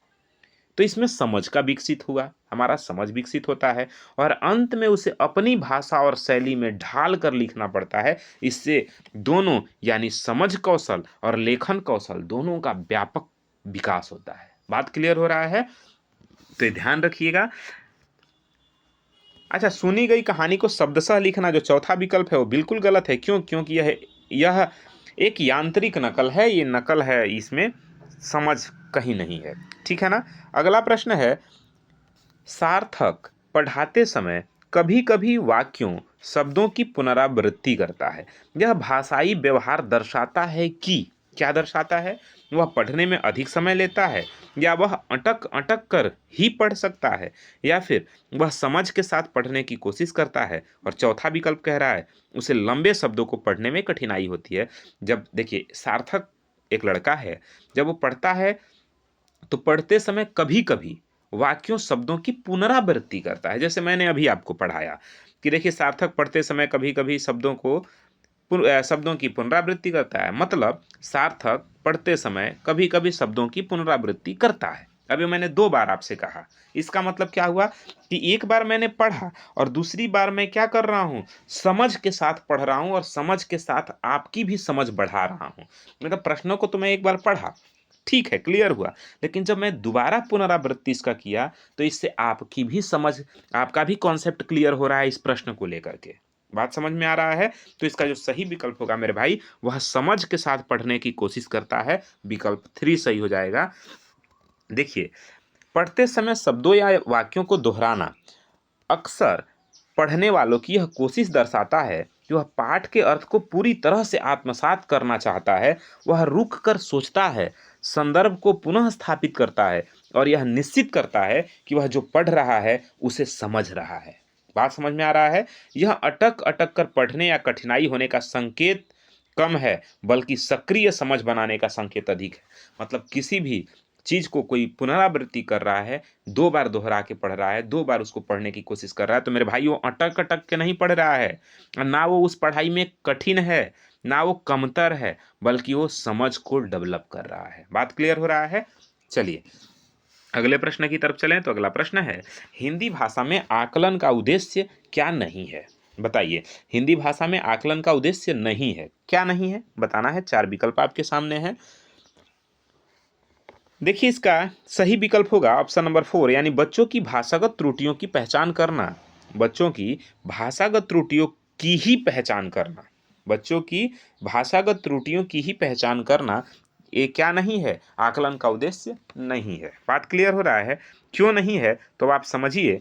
तो इसमें समझ का विकसित हुआ, हमारा समझ विकसित होता है। और अंत में उसे अपनी भाषा और शैली में ढाल कर लिखना पड़ता है। इससे दोनों यानी समझ कौशल और लेखन कौशल दोनों का व्यापक विकास होता है। बात क्लियर हो रहा है? तो ये ध्यान रखिएगा। अच्छा, सुनी गई कहानी को शब्दशः लिखना जो चौथा विकल्प है वो बिल्कुल गलत है। क्यों? क्योंकि यह एक यांत्रिक नकल है, ये नकल है, इसमें समझ कहीं नहीं है। ठीक है ना? अगला प्रश्न है, सार्थक पढ़ाते समय कभी कभी वाक्यों शब्दों की पुनरावृत्ति करता है। यह भाषाई व्यवहार दर्शाता है कि क्या दर्शाता है? वह पढ़ने में अधिक समय लेता है, या वह अटक अटक कर ही पढ़ सकता है, या फिर वह समझ के साथ पढ़ने की कोशिश करता है। और चौथा विकल्प कह रहा है उसे लंबे शब्दों को पढ़ने में कठिनाई होती है। जब देखिए, सार्थक एक लड़का है, जब वो पढ़ता है तो पढ़ते समय कभी कभी वाक्यों शब्दों की पुनरावृत्ति करता है। जैसे मैंने अभी आपको पढ़ाया कि देखिए, सार्थक पढ़ते समय कभी कभी शब्दों की पुनरावृत्ति करता है। मतलब सार्थक पढ़ते समय कभी कभी शब्दों की पुनरावृत्ति करता है। अभी मैंने 2 बार आपसे कहा, इसका मतलब क्या हुआ कि एक बार मैंने पढ़ा और दूसरी बार मैं क्या कर रहा हूँ, समझ के साथ पढ़ रहा हूँ और समझ के साथ आपकी भी समझ बढ़ा रहा हूँ। मतलब प्रश्नों को तो मैं एक बार पढ़ा, ठीक है, क्लियर हुआ, लेकिन जब मैं दोबारा पुनरावृत्ति इसका किया तो इससे आपकी भी समझ, आपका भी कॉन्सेप्ट क्लियर हो रहा है इस प्रश्न को लेकर के। बात समझ में आ रहा है? तो इसका जो सही विकल्प होगा मेरे भाई, वह समझ के साथ पढ़ने की कोशिश करता है। विकल्प 3 सही हो जाएगा। देखिए, पढ़ते समय शब्दों या वाक्यों को दोहराना अक्सर पढ़ने वालों की यह कोशिश दर्शाता है कि वह पाठ के अर्थ को पूरी तरह से आत्मसात करना चाहता है। वह रुक कर सोचता है, संदर्भ को पुनः स्थापित करता है और यह निश्चित करता है कि वह जो पढ़ रहा है उसे समझ रहा है। बात समझ में आ रहा है? यह अटक अटक कर पढ़ने या कठिनाई होने का संकेत कम है, बल्कि सक्रिय समझ बनाने का संकेत अधिक है। मतलब किसी भी चीज को कोई पुनरावृत्ति कर रहा है, 2 बार दोहरा के पढ़ रहा है, 2 बार उसको पढ़ने की कोशिश कर रहा है, तो मेरे भाई वो अटक अटक के नहीं पढ़ रहा है, ना वो उस पढ़ाई में कठिन है, ना वो कमतर है, बल्कि वो समझ को डेवलप कर रहा है। बात क्लियर हो रहा है? चलिए अगले प्रश्न की तरफ चलें। तो अगला प्रश्न है, हिंदी भाषा में आकलन का उद्देश्य क्या नहीं है? बताइए, हिंदी भाषा में आकलन का उद्देश्य नहीं है, क्या नहीं है बताना है। 4 विकल्प आपके सामने हैं। देखिए, इसका सही विकल्प होगा ऑप्शन नंबर 4, यानी बच्चों की भाषागत त्रुटियों की पहचान करना। बच्चों की भाषागत त्रुटियों की ही पहचान करना, बच्चों की भाषागत त्रुटियों की ही पहचान करना, ये क्या नहीं है? आकलन का उद्देश्य नहीं है। बात क्लियर हो रहा है? क्यों नहीं है तो आप समझिए।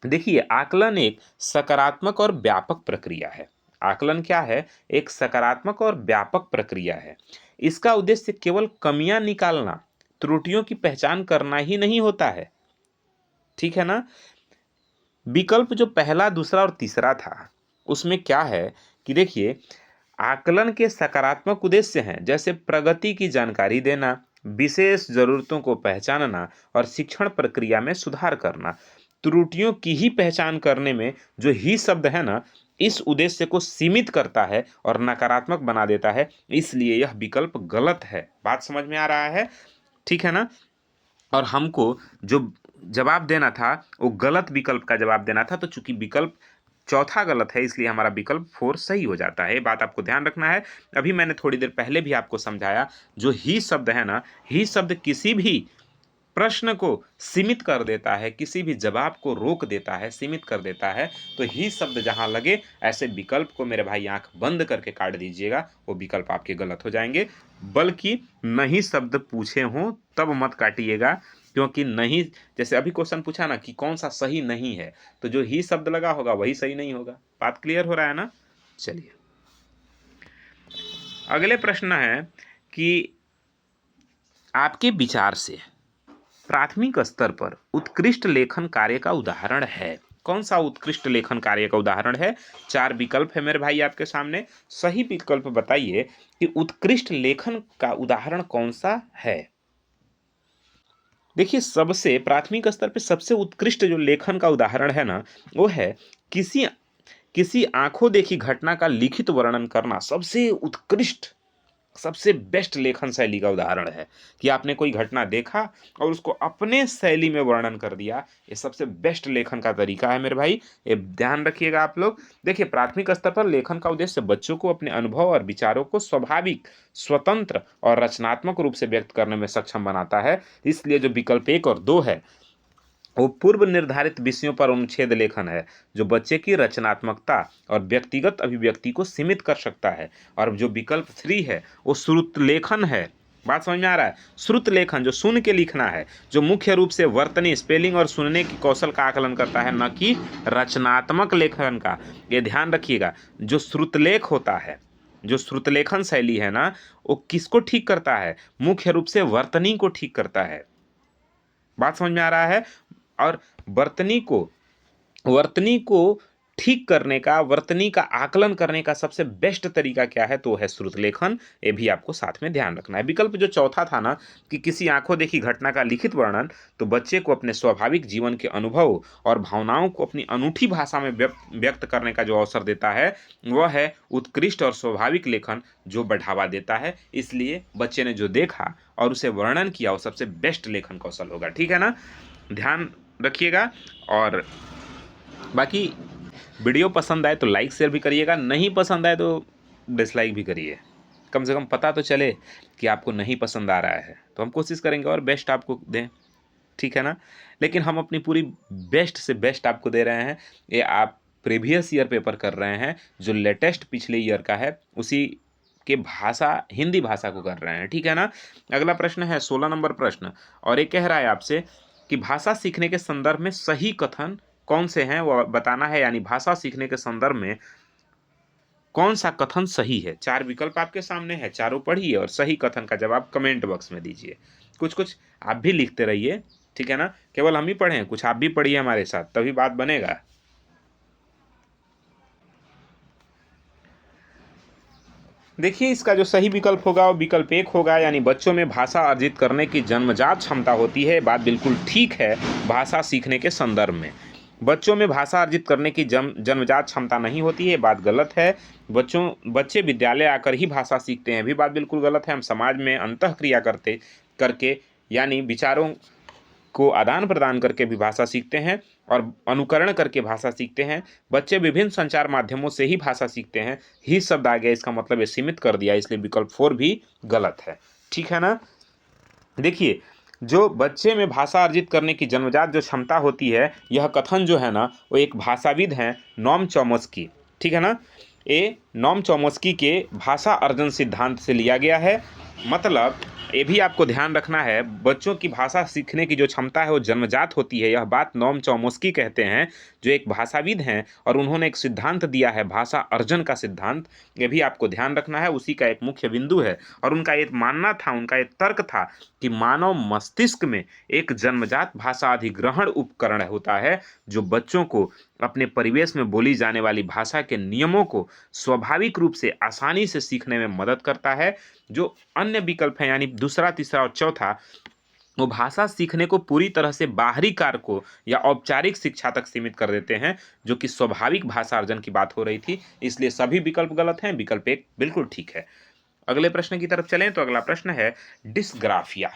देखिए, आकलन एक सकारात्मक और व्यापक प्रक्रिया है। आकलन क्या है? एक सकारात्मक और व्यापक प्रक्रिया है। इसका उद्देश्य केवल कमियां निकालना, त्रुटियों की पहचान करना ही नहीं होता है। ठीक है ना? विकल्प जो पहला, दूसरा और तीसरा था, उसमें क्या है कि देखिए, आकलन के सकारात्मक उद्देश्य हैं, जैसे प्रगति की जानकारी देना, विशेष जरूरतों को पहचानना और शिक्षण प्रक्रिया में सुधार करना। त्रुटियों की ही पहचान करने में जो ही शब्द है ना, इस उद्देश्य को सीमित करता है और नकारात्मक बना देता है, इसलिए यह विकल्प गलत है। बात समझ में आ रहा है? ठीक है ना? और हमको जो जवाब देना था वो गलत विकल्प का जवाब देना था, तो चूंकि विकल्प चौथा गलत है इसलिए हमारा विकल्प 4 सही हो जाता है। ये बात आपको ध्यान रखना है। अभी मैंने थोड़ी देर पहले भी आपको समझाया, जो ही शब्द है ना, ही शब्द किसी भी प्रश्न को सीमित कर देता है, किसी भी जवाब को रोक देता है, सीमित कर देता है। तो ही शब्द जहां लगे ऐसे विकल्प को मेरे भाई आंख बंद करके काट दीजिएगा, वो विकल्प आपके गलत हो जाएंगे। बल्कि नहीं शब्द पूछे हों तब मत काटिएगा, क्योंकि नहीं, जैसे अभी क्वेश्चन पूछा ना कि कौन सा सही नहीं है, तो जो ही शब्द लगा होगा वही सही नहीं होगा। बात क्लियर हो रहा है ना? चलिए अगले प्रश्न है कि आपके विचार से प्राथमिक स्तर पर उत्कृष्ट लेखन कार्य का उदाहरण है। कौन सा उत्कृष्ट लेखन कार्य का उदाहरण है? 4 विकल्प है मेरे भाई आपके सामने, सही विकल्प बताइए कि उत्कृष्ट लेखन का उदाहरण कौन सा है। देखिए, सबसे प्राथमिक स्तर पे सबसे उत्कृष्ट जो लेखन का उदाहरण है ना, वो है किसी किसी आंखों देखी घटना का लिखित वर्णन करना। सबसे उत्कृष्ट, सबसे बेस्ट लेखन शैली का उदाहरण है कि आपने कोई घटना देखा और उसको अपने शैली में वर्णन कर दिया। ये सबसे बेस्ट लेखन का तरीका है मेरे भाई, ये ध्यान रखिएगा आप लोग। देखिए, प्राथमिक स्तर पर लेखन का उद्देश्य बच्चों को अपने अनुभव और विचारों को स्वाभाविक, स्वतंत्र और रचनात्मक रूप से व्यक्त करने में सक्षम बनाता है। इसलिए जो विकल्प 1 और 2 है वो पूर्व निर्धारित विषयों पर अनुच्छेद लेखन है, जो बच्चे की रचनात्मकता और व्यक्तिगत अभिव्यक्ति को सीमित कर सकता है। और जो विकल्प 3 है वो श्रुत लेखन है। बात समझ में आ रहा है? श्रुत लेखन जो सुन के लिखना है, जो मुख्य रूप से वर्तनी, स्पेलिंग और सुनने की कौशल का आकलन करता है, न कि रचनात्मक लेखन का। ये ध्यान रखिएगा, जो श्रुतलेख होता है, जो श्रुतलेखन शैली है ना, वो किसको ठीक करता है? मुख्य रूप से वर्तनी को ठीक करता है। बात समझ में आ रहा है? और वर्तनी को ठीक करने का, वर्तनी का आकलन करने का सबसे बेस्ट तरीका क्या है? तो है श्रुत लेखन। ये भी आपको साथ में ध्यान रखना है। विकल्प जो चौथा था ना कि किसी आंखों देखी घटना का लिखित वर्णन, तो बच्चे को अपने स्वाभाविक जीवन के अनुभव और भावनाओं को अपनी अनूठी भाषा में व्यक्त करने का जो अवसर देता है, वह है उत्कृष्ट और स्वाभाविक लेखन जो बढ़ावा देता है। इसलिए बच्चे ने जो देखा और उसे वर्णन किया वो सबसे बेस्ट लेखन कौशल होगा। ठीक है ना? ध्यान रखिएगा। और बाकी वीडियो पसंद आए तो लाइक शेयर भी करिएगा, नहीं पसंद आए तो डिसलाइक भी करिए। कम से कम पता तो चले कि आपको नहीं पसंद आ रहा है, तो हम कोशिश करेंगे और बेस्ट आपको दें। ठीक है ना? लेकिन हम अपनी पूरी बेस्ट से बेस्ट आपको दे रहे हैं। ये आप प्रीवियस ईयर पेपर कर रहे हैं, जो लेटेस्ट पिछले ईयर का है उसी के भाषा, हिंदी भाषा को कर रहे हैं। ठीक है ना? अगला प्रश्न है 16 नंबर प्रश्न, और ये कह रहा है आपसे कि भाषा सीखने के संदर्भ में सही कथन कौन से हैं वो बताना है। यानी भाषा सीखने के संदर्भ में कौन सा कथन सही है। 4 विकल्प आपके सामने है, चारों पढ़िए और सही कथन का जवाब कमेंट बॉक्स में दीजिए। कुछ कुछ आप भी लिखते रहिए। ठीक है ना? केवल हम ही पढ़ें, कुछ आप भी पढ़िए हमारे साथ, तभी बात बनेगा। देखिए, इसका जो सही विकल्प होगा वो विकल्प 1 होगा, यानी बच्चों में भाषा अर्जित करने की जन्मजात क्षमता होती है। बात बिल्कुल ठीक है। भाषा सीखने के संदर्भ में बच्चों में भाषा अर्जित करने की जन्मजात क्षमता नहीं होती है, बात गलत है। बच्चे विद्यालय आकर ही भाषा सीखते हैं, भी बात बिल्कुल गलत है। हम समाज में अंतःक्रिया करके यानी विचारों को आदान प्रदान करके भी भाषा सीखते हैं और अनुकरण करके भाषा सीखते हैं। बच्चे विभिन्न संचार माध्यमों से ही भाषा सीखते हैं। ही शब्द आ गया, इसका मतलब ये सीमित कर दिया, इसलिए विकल्प 4 भी गलत है। ठीक है ना? देखिए, जो बच्चे में भाषा अर्जित करने की जन्मजात जो क्षमता होती है, यह कथन जो है ना, वो एक भाषाविद हैं नोम चॉम्स्की। ठीक है ना? ये नोम चॉम्स्की के भाषा अर्जन सिद्धांत से लिया गया है। मतलब ये भी आपको ध्यान रखना है, बच्चों की भाषा सीखने की जो क्षमता है वो जन्मजात होती है। यह बात नोम चॉम्स्की कहते हैं, जो एक भाषाविद हैं, और उन्होंने एक सिद्धांत दिया है, भाषा अर्जन का सिद्धांत। ये भी आपको ध्यान रखना है, उसी का एक मुख्य बिंदु है। और उनका एक मानना था, उनका एक तर्क था कि मानव मस्तिष्क में एक जन्मजात भाषा अधिग्रहण उपकरण होता है, जो बच्चों को अपने परिवेश में बोली जाने वाली भाषा के नियमों को स्वाभाविक रूप से आसानी से सीखने में मदद करता है। जो अन्य विकल्प हैं, यानी दूसरा, तीसरा और चौथा, वो भाषा सीखने को पूरी तरह से बाहरी कारकों या औपचारिक शिक्षा तक सीमित कर देते हैं, जो कि स्वाभाविक भाषा अर्जन की बात हो रही थी। इसलिए सभी विकल्प गलत हैं, विकल्प एक बिल्कुल ठीक है। अगले प्रश्न की तरफ चलें तो अगला प्रश्न है डिस्ग्राफिया।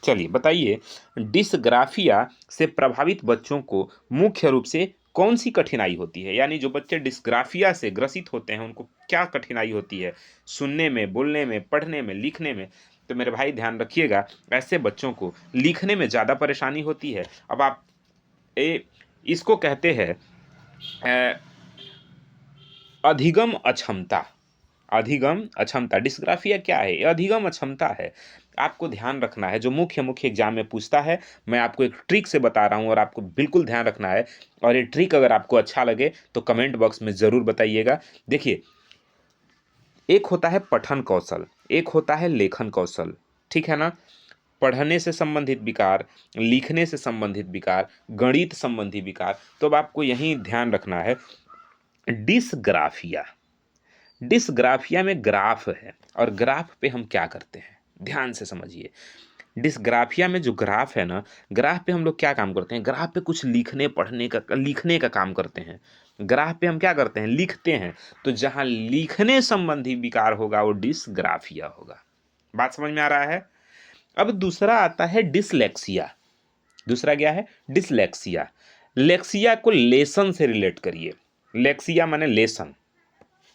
चलिए बताइए, डिस्ग्राफिया से प्रभावित बच्चों को मुख्य रूप से कौन सी कठिनाई होती है? यानी जो बच्चे डिस्ग्राफिया से ग्रसित होते हैं उनको क्या कठिनाई होती है? सुनने में, बोलने में, पढ़ने में, लिखने में? तो मेरे भाई ध्यान रखिएगा, ऐसे बच्चों को लिखने में ज़्यादा परेशानी होती है। अब आप इसको कहते हैं अ, अधिगम अक्षमता। अधिगम अक्षमता, डिस्ग्राफिया क्या है? ये अधिगम अक्षमता है। आपको ध्यान रखना है, जो मुख्य मुख्य एग्जाम में पूछता है, मैं आपको एक ट्रिक से बता रहा हूँ और आपको बिल्कुल ध्यान रखना है। और ये ट्रिक अगर आपको अच्छा लगे तो कमेंट बॉक्स में ज़रूर बताइएगा। देखिए, एक होता है पठन कौशल, एक होता है लेखन कौशल, ठीक है ना? पढ़ने से संबंधित विकार, लिखने से संबंधित विकार, गणित संबंधी विकार। तो अब आपको यही ध्यान रखना है, डिस्ग्राफिया। डिस्ग्राफिया में ग्राफ है और ग्राफ पे हम क्या करते हैं, ध्यान से समझिए। डिस्ग्राफिया में जो ग्राफ है ना, ग्राफ पे हम लोग क्या काम करते हैं? ग्राफ पे कुछ लिखने का काम करते हैं। ग्राफ पे हम क्या करते हैं? लिखते हैं। तो जहां लिखने संबंधी विकार होगा वो डिस्ग्राफिया होगा। बात समझ में आ रहा है? अब दूसरा आता है डिसलेक्सिया। दूसरा क्या है? डिसलेक्सिया। लेक्सिया को लेसन से रिलेट करिए। लेक्सिया माने लेसन,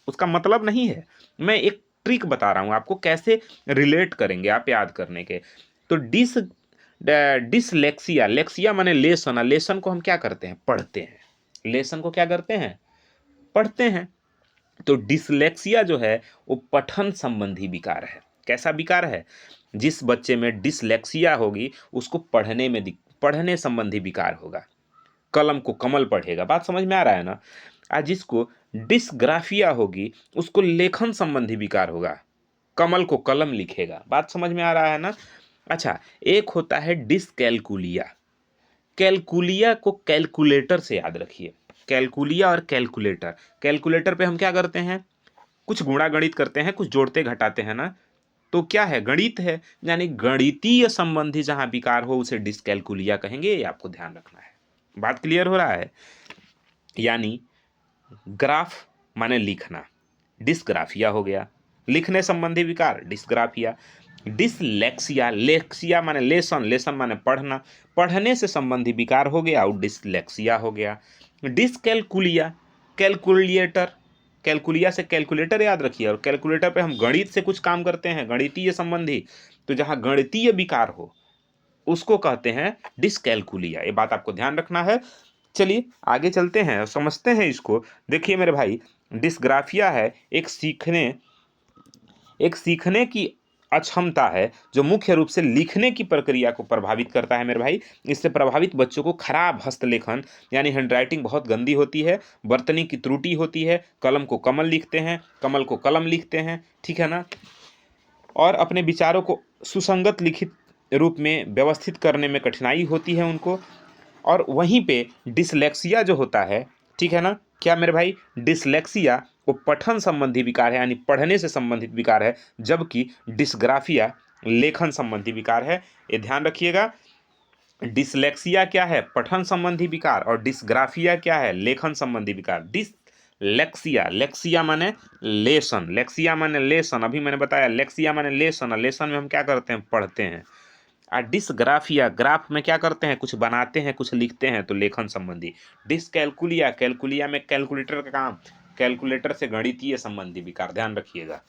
उसका मतलब नहीं है। मैं एक ट्रिक बता रहा हूँ आपको, कैसे रिलेट करेंगे आप याद करने के। तो डिसलेक्सिया, लेक्सिया माने लेसन, लेसन को हम क्या करते हैं? पढ़ते हैं। लेसन को क्या करते हैं? पढ़ते हैं। तो डिसलेक्सिया जो है वो पठन संबंधी विकार है। कैसा विकार है? जिस बच्चे में डिसलेक्सिया होगी उसको पढ़ने संबंधी विकार होगा। कलम को कमल पढ़ेगा। बात समझ में आ रहा है ना? आज जिसको डिस्ग्राफिया होगी उसको लेखन संबंधी विकार होगा, कमल को कलम लिखेगा। बात समझ में आ रहा है ना? अच्छा, एक होता है डिसकैलकुलिया। कैलकुलिया को कैलकुलेटर से याद रखिए। कैलकुलिया और कैलकुलेटर, कैलकुलेटर पे हम क्या करते हैं? कुछ गुणा गणित करते हैं, कुछ जोड़ते घटाते हैं ना। तो क्या है? गणित है। यानी गणितीय संबंधी जहां विकार हो उसे डिसकैलकुलिया कहेंगे। ये आपको ध्यान रखना है। बात क्लियर हो रहा है? यानी ग्राफ माने लिखना, डिस्ग्राफिया हो गया। लिखने संबंधी विकार डिस्ग्राफिया। डिसलेक्सिया, लेक्सिया माने लेसन, लेसन माने पढ़ना, पढ़ने से संबंधी विकार हो गया और डिसलेक्सिया हो गया। डिसकैलकुलिया, कैलकुलेटर, कैलकुलिया से कैलकुलेटर याद रखिए, और कैलकुलेटर पे हम गणित से कुछ काम करते हैं, गणितीय संबंधी। तो जहां गणितीय विकार हो उसको कहते हैं डिसकैलकुलिया। ये बात आपको ध्यान रखना है। चलिए आगे चलते हैं और समझते हैं इसको। देखिए मेरे भाई, डिस्ग्राफिया है एक सीखने की अक्षमता है जो मुख्य रूप से लिखने की प्रक्रिया को प्रभावित करता है मेरे भाई। इससे प्रभावित बच्चों को खराब हस्तलेखन यानी हैंडराइटिंग बहुत गंदी होती है, वर्तनी की त्रुटि होती है, कलम को कमल लिखते हैं, कमल को कलम लिखते हैं, ठीक है ना? और अपने विचारों को सुसंगत लिखित रूप में व्यवस्थित करने में कठिनाई होती है उनको। और वहीं पे डिसलेक्सिया जो होता है, ठीक है ना? क्या मेरे भाई? डिसलेक्सिया वो पठन संबंधी विकार है, यानी पढ़ने से संबंधित विकार है, जबकि डिस्ग्राफिया लेखन संबंधी विकार है। ये ध्यान रखिएगा। डिसलेक्सिया क्या है? पठन संबंधी विकार। और डिस्ग्राफिया क्या है? लेखन संबंधी विकार। डिसलेक्सिया, लेक्सिया माने लेसन, लेक्सिया माने लेसन, अभी मैंने बताया लेक्सिया माने लेसन, और लेसन में हम क्या करते हैं? पढ़ते हैं। डिसग्राफिया, ग्राफ में क्या करते हैं? कुछ बनाते हैं, कुछ लिखते हैं, तो लेखन संबंधी। डिसकैलकुलिया, कैलकुलिया में कैलकुलेटर का काम, कैलकुलेटर से गणितीय संबंधी विकार। ध्यान रखिएगा,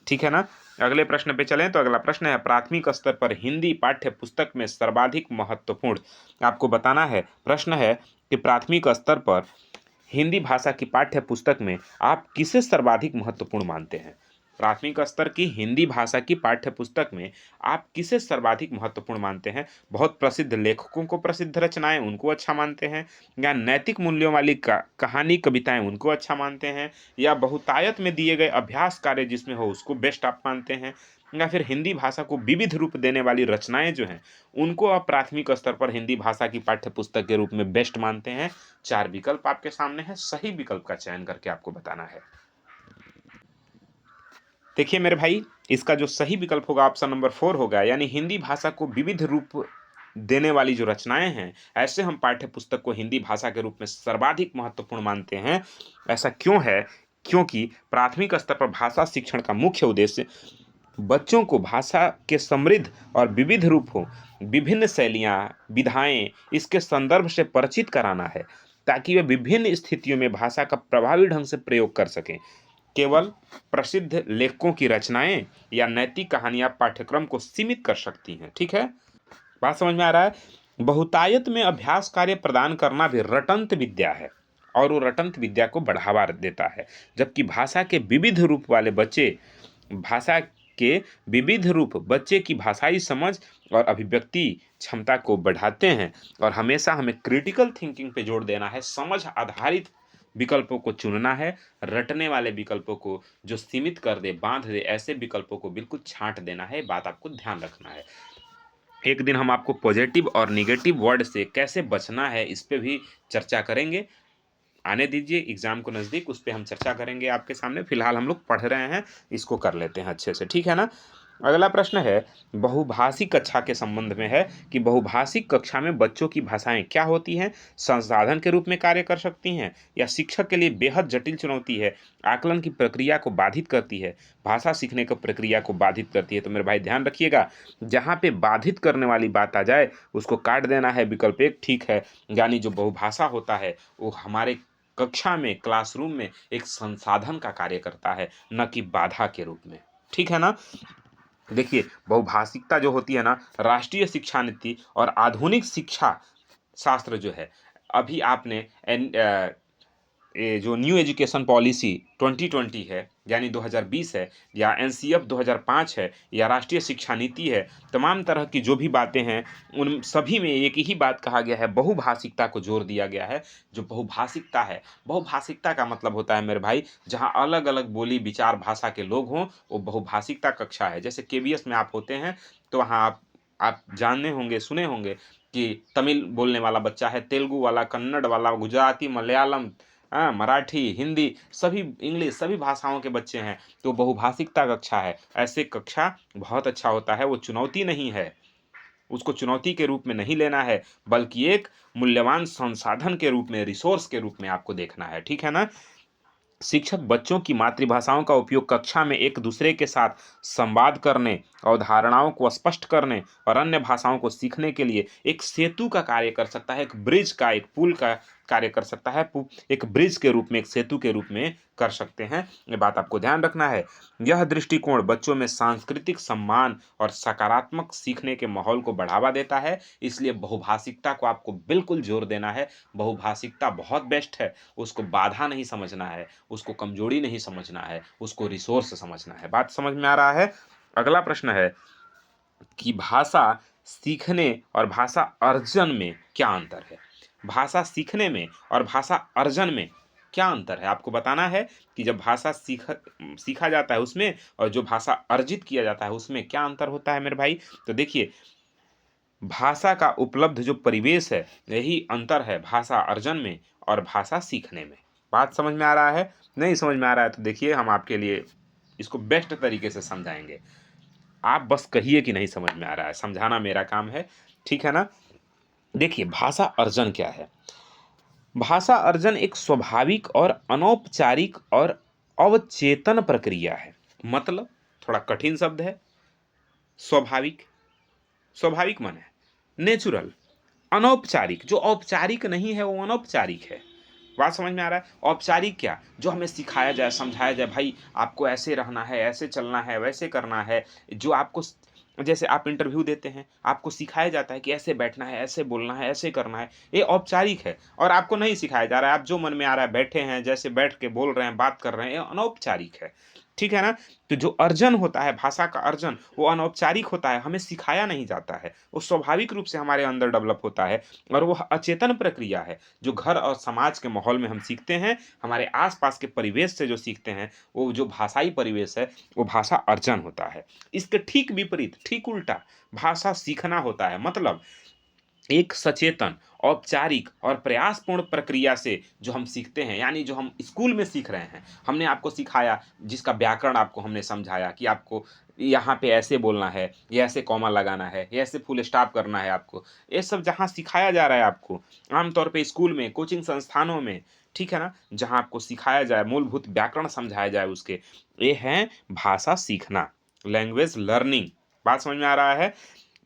ठीक है ना? अगले प्रश्न पे चलें तो अगला प्रश्न है, प्राथमिक स्तर पर हिंदी पाठ्य पुस्तक में सर्वाधिक महत्वपूर्ण। आपको बताना है, प्रश्न है कि प्राथमिक स्तर पर हिंदी भाषा की पाठ्य पुस्तक में आप किसे सर्वाधिक महत्वपूर्ण मानते हैं? प्राथमिक स्तर की हिंदी भाषा की पाठ्य पुस्तक में आप किसे सर्वाधिक महत्वपूर्ण मानते हैं? बहुत प्रसिद्ध लेखकों को प्रसिद्ध रचनाएं उनको अच्छा मानते हैं, या नैतिक मूल्यों वाली कहानी कविताएं उनको अच्छा मानते हैं, या बहुतायत में दिए गए अभ्यास कार्य जिसमें हो उसको बेस्ट आप मानते हैं, या फिर हिंदी भाषा को विविध रूप देने वाली रचनाएं जो हैं उनको आप प्राथमिक स्तर पर हिंदी भाषा की पाठ्य पुस्तक के रूप में बेस्ट मानते हैं? चार विकल्प आपके सामने है, सही विकल्प का चयन करके आपको बताना है। देखिए मेरे भाई, इसका जो सही विकल्प होगा ऑप्शन नंबर 4 होगा, यानी हिंदी भाषा को विविध रूप देने वाली जो रचनाएँ हैं, ऐसे हम पाठ्य पुस्तक को हिंदी भाषा के रूप में सर्वाधिक महत्वपूर्ण मानते हैं। ऐसा क्यों है? क्योंकि प्राथमिक स्तर पर भाषा शिक्षण का मुख्य उद्देश्य बच्चों को भाषा के समृद्ध और विविध रूपों, विभिन्न शैलियाँ, विधाएँ, इसके संदर्भ से परिचित कराना है, ताकि वे विभिन्न स्थितियों में भाषा का प्रभावी ढंग से प्रयोग कर सकें। केवल प्रसिद्ध लेखकों की रचनाएँ या नैतिक कहानियाँ पाठ्यक्रम को सीमित कर सकती हैं, ठीक है? बात समझ में आ रहा है? बहुतायत में अभ्यास कार्य प्रदान करना भी रटंत विद्या है और वो रटंत विद्या को बढ़ावा देता है। जबकि भाषा के विविध रूप बच्चे की भाषाई समझ और अभिव्यक्ति क्षमता को बढ़ाते हैं और हमेशा हमें क्रिटिकल थिंकिंग पे जोर देना है, समझ आधारित विकल्पों को चुनना है, रटने वाले विकल्पों को जो सीमित कर दे, बाँध दे, ऐसे विकल्पों को बिल्कुल छाँट देना है, बात आपको ध्यान रखना है। एक दिन हम आपको पॉजिटिव और नेगेटिव वर्ड से कैसे बचना है इस पे भी चर्चा करेंगे। आने दीजिए, एग्ज़ाम को नज़दीक, उस पे हम चर्चा करेंगे आपके सामने। फ़िलहाल हम लोग पढ़ रहे हैं, इसको कर लेते हैं अच्छे से, ठीक है ना? अगला प्रश्न है, बहुभाषिक कक्षा के संबंध में है कि बहुभाषिक कक्षा में बच्चों की भाषाएँ क्या होती हैं? संसाधन के रूप में कार्य कर सकती हैं या शिक्षक के लिए बेहद जटिल चुनौती है, आकलन की प्रक्रिया को बाधित करती है, भाषा सीखने की प्रक्रिया को बाधित करती है? तो मेरे भाई ध्यान रखिएगा, जहाँ पे बाधित करने वाली बात आ जाए, उसको काट देना है, विकल्प 1 ठीक है। यानी जो बहुभाषा होता है, वो हमारे कक्षा में, क्लासरूम में एक संसाधन का कार्य करता है, न कि बाधा के रूप में। ठीक है ना? देखिए, बहुभाषिकता जो होती है ना, राष्ट्रीय शिक्षा नीति और आधुनिक शिक्षा शास्त्र जो है, अभी आपने ये जो न्यू एजुकेशन पॉलिसी 2020 है, यानी 2020 है, या एनसीएफ 2005 है, या राष्ट्रीय शिक्षा नीति है, तमाम तरह की जो भी बातें हैं, उन सभी में एक ही बात कहा गया है, बहुभाषिकता को जोर दिया गया है। जो बहुभाषिकता का मतलब होता है मेरे भाई, जहाँ अलग-अलग बोली, विचार, भाषा के लोग हों, वो बहुभाषिकता कक्षा है। जैसे केवीएस में आप होते हैं, तो वहाँ आप जाने होंगे, सुने होंगे कि तमिल बोलने वाला बच्चा है, तेलुगु वाला, कन्नड़ वाला, गुजराती, मलयालम, मराठी, हिंदी, सभी इंग्लिश, सभी भाषाओं के बच्चे हैं, तो बहुभाषिकता कक्षा है। ऐसे कक्षा बहुत अच्छा होता है, वो चुनौती नहीं है, उसको चुनौती के रूप में नहीं लेना है, बल्कि एक मूल्यवान संसाधन के रूप में, रिसोर्स के रूप में आपको देखना है, ठीक है ना? शिक्षक बच्चों की मातृभाषाओं का उपयोग कक्षा में एक दूसरे के साथ संवाद करने, अवधारणाओं को स्पष्ट करने और अन्य भाषाओं को सीखने के लिए एक सेतु का कार्य कर सकता है, एक ब्रिज का, एक पुल का कार्य कर सकता है। एक ब्रिज के रूप में, एक सेतु के रूप में कर सकते हैं। ये बात आपको ध्यान रखना है। यह दृष्टिकोण बच्चों में सांस्कृतिक सम्मान और सकारात्मक सीखने के माहौल को बढ़ावा देता है। इसलिए बहुभाषिकता को आपको बिल्कुल जोर देना है। बहुभाषिकता बहुत बेस्ट है, उसको बाधा नहीं समझना है, उसको कमजोरी नहीं समझना है, उसको रिसोर्स समझना है। बात समझ में आ रहा है? अगला प्रश्न है कि भाषा सीखने और भाषा अर्जन में क्या अंतर है? भाषा सीखने में और भाषा अर्जन में क्या अंतर है? आपको बताना है कि जब भाषा सीखा जाता है उसमें, और जो भाषा अर्जित किया जाता है उसमें क्या अंतर होता है मेरे भाई? तो देखिए, भाषा का उपलब्ध जो परिवेश है, यही अंतर है भाषा अर्जन में और भाषा सीखने में। बात समझ में आ रहा है? नहीं समझ में आ रहा है तो देखिए, हम आपके लिए इसको बेस्ट तरीके से समझाएँगे। आप बस कहिए कि नहीं समझ में आ रहा है, समझाना मेरा काम है, ठीक है ना? देखिए, भाषा अर्जन क्या है? भाषा अर्जन एक स्वाभाविक और अनौपचारिक और अवचेतन प्रक्रिया है। मतलब, थोड़ा कठिन शब्द है। स्वाभाविक, स्वाभाविक माने नेचुरल। अनौपचारिक, जो औपचारिक नहीं है वो अनौपचारिक है। बात समझ में आ रहा है? औपचारिक क्या? जो हमें सिखाया जाए, समझाया जाए, भाई आपको ऐसे रहना है, ऐसे चलना है, वैसे करना है। जो आपको जैसे आप इंटरव्यू देते हैं, आपको सिखाया जाता है कि ऐसे बैठना है, ऐसे बोलना है, ऐसे करना है, ये औपचारिक है। और आपको नहीं सिखाया जा रहा है, आप जो मन में आ रहा है बैठे हैं, जैसे बैठ के बोल रहे हैं, बात कर रहे हैं, ये अनौपचारिक है। ठीक है ना? तो जो अर्जन होता है, भाषा का अर्जन, वो अनौपचारिक होता है, हमें सिखाया नहीं जाता है, वो स्वाभाविक रूप से हमारे अंदर डेवलप होता है। और वो अचेतन प्रक्रिया है, जो घर और समाज के माहौल में हम सीखते हैं, हमारे आस-पास के परिवेश से जो सीखते हैं, वो जो भाषाई परिवेश है, वो भाषा अर्जन होता है। इसके ठीक विपरीत, ठीक उल्टा भाषा सीखना होता है। मतलब एक सचेतन, औपचारिक और प्रयासपूर्ण प्रक्रिया से जो हम सीखते हैं, यानी जो हम स्कूल में सीख रहे हैं, हमने आपको सिखाया, जिसका व्याकरण आपको हमने समझाया कि आपको यहाँ पे ऐसे बोलना है, ये ऐसे कॉमा लगाना है, ये ऐसे फुल स्टॉप करना है आपको। ये सब जहाँ सिखाया जा रहा है आपको, आम तौर पे स्कूल में, कोचिंग संस्थानों में, ठीक है ना? जहाँ आपको सिखाया जाए, मूलभूत व्याकरण समझाया जाए उसके, ये है भाषा सीखना, लैंग्वेज लर्निंग। बात समझ में आ रहा है?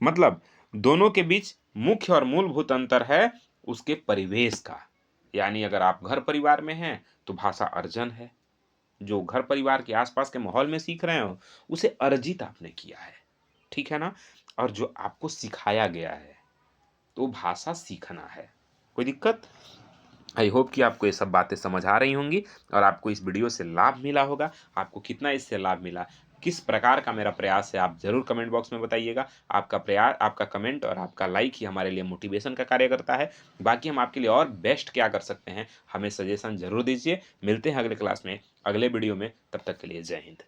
मतलब दोनों के बीच मुख्य और मूलभूत अंतर है उसके परिवेश का। यानी अगर आप घर परिवार में हैं तो भाषा अर्जन है। जो घर परिवार के आसपास के माहौल में सीख रहे हो उसे अर्जित आपने किया है। ठीक है ना? और जो आपको सिखाया गया है तो भाषा सीखना है। कोई दिक्कत? आई होप कि आपको ये सब बातें समझ आ रही होंगी और आपको इस वीडियो से लाभ मिला होगा। आपको कितना इससे लाभ मिला, किस प्रकार का मेरा प्रयास है, आप ज़रूर कमेंट बॉक्स में बताइएगा। आपका प्रयास, आपका कमेंट और आपका लाइक ही हमारे लिए मोटिवेशन का कार्य करता है। बाकी हम आपके लिए और बेस्ट क्या कर सकते हैं, हमें सजेशन ज़रूर दीजिए। मिलते हैं अगले क्लास में, अगले वीडियो में। तब तक के लिए जय हिंद।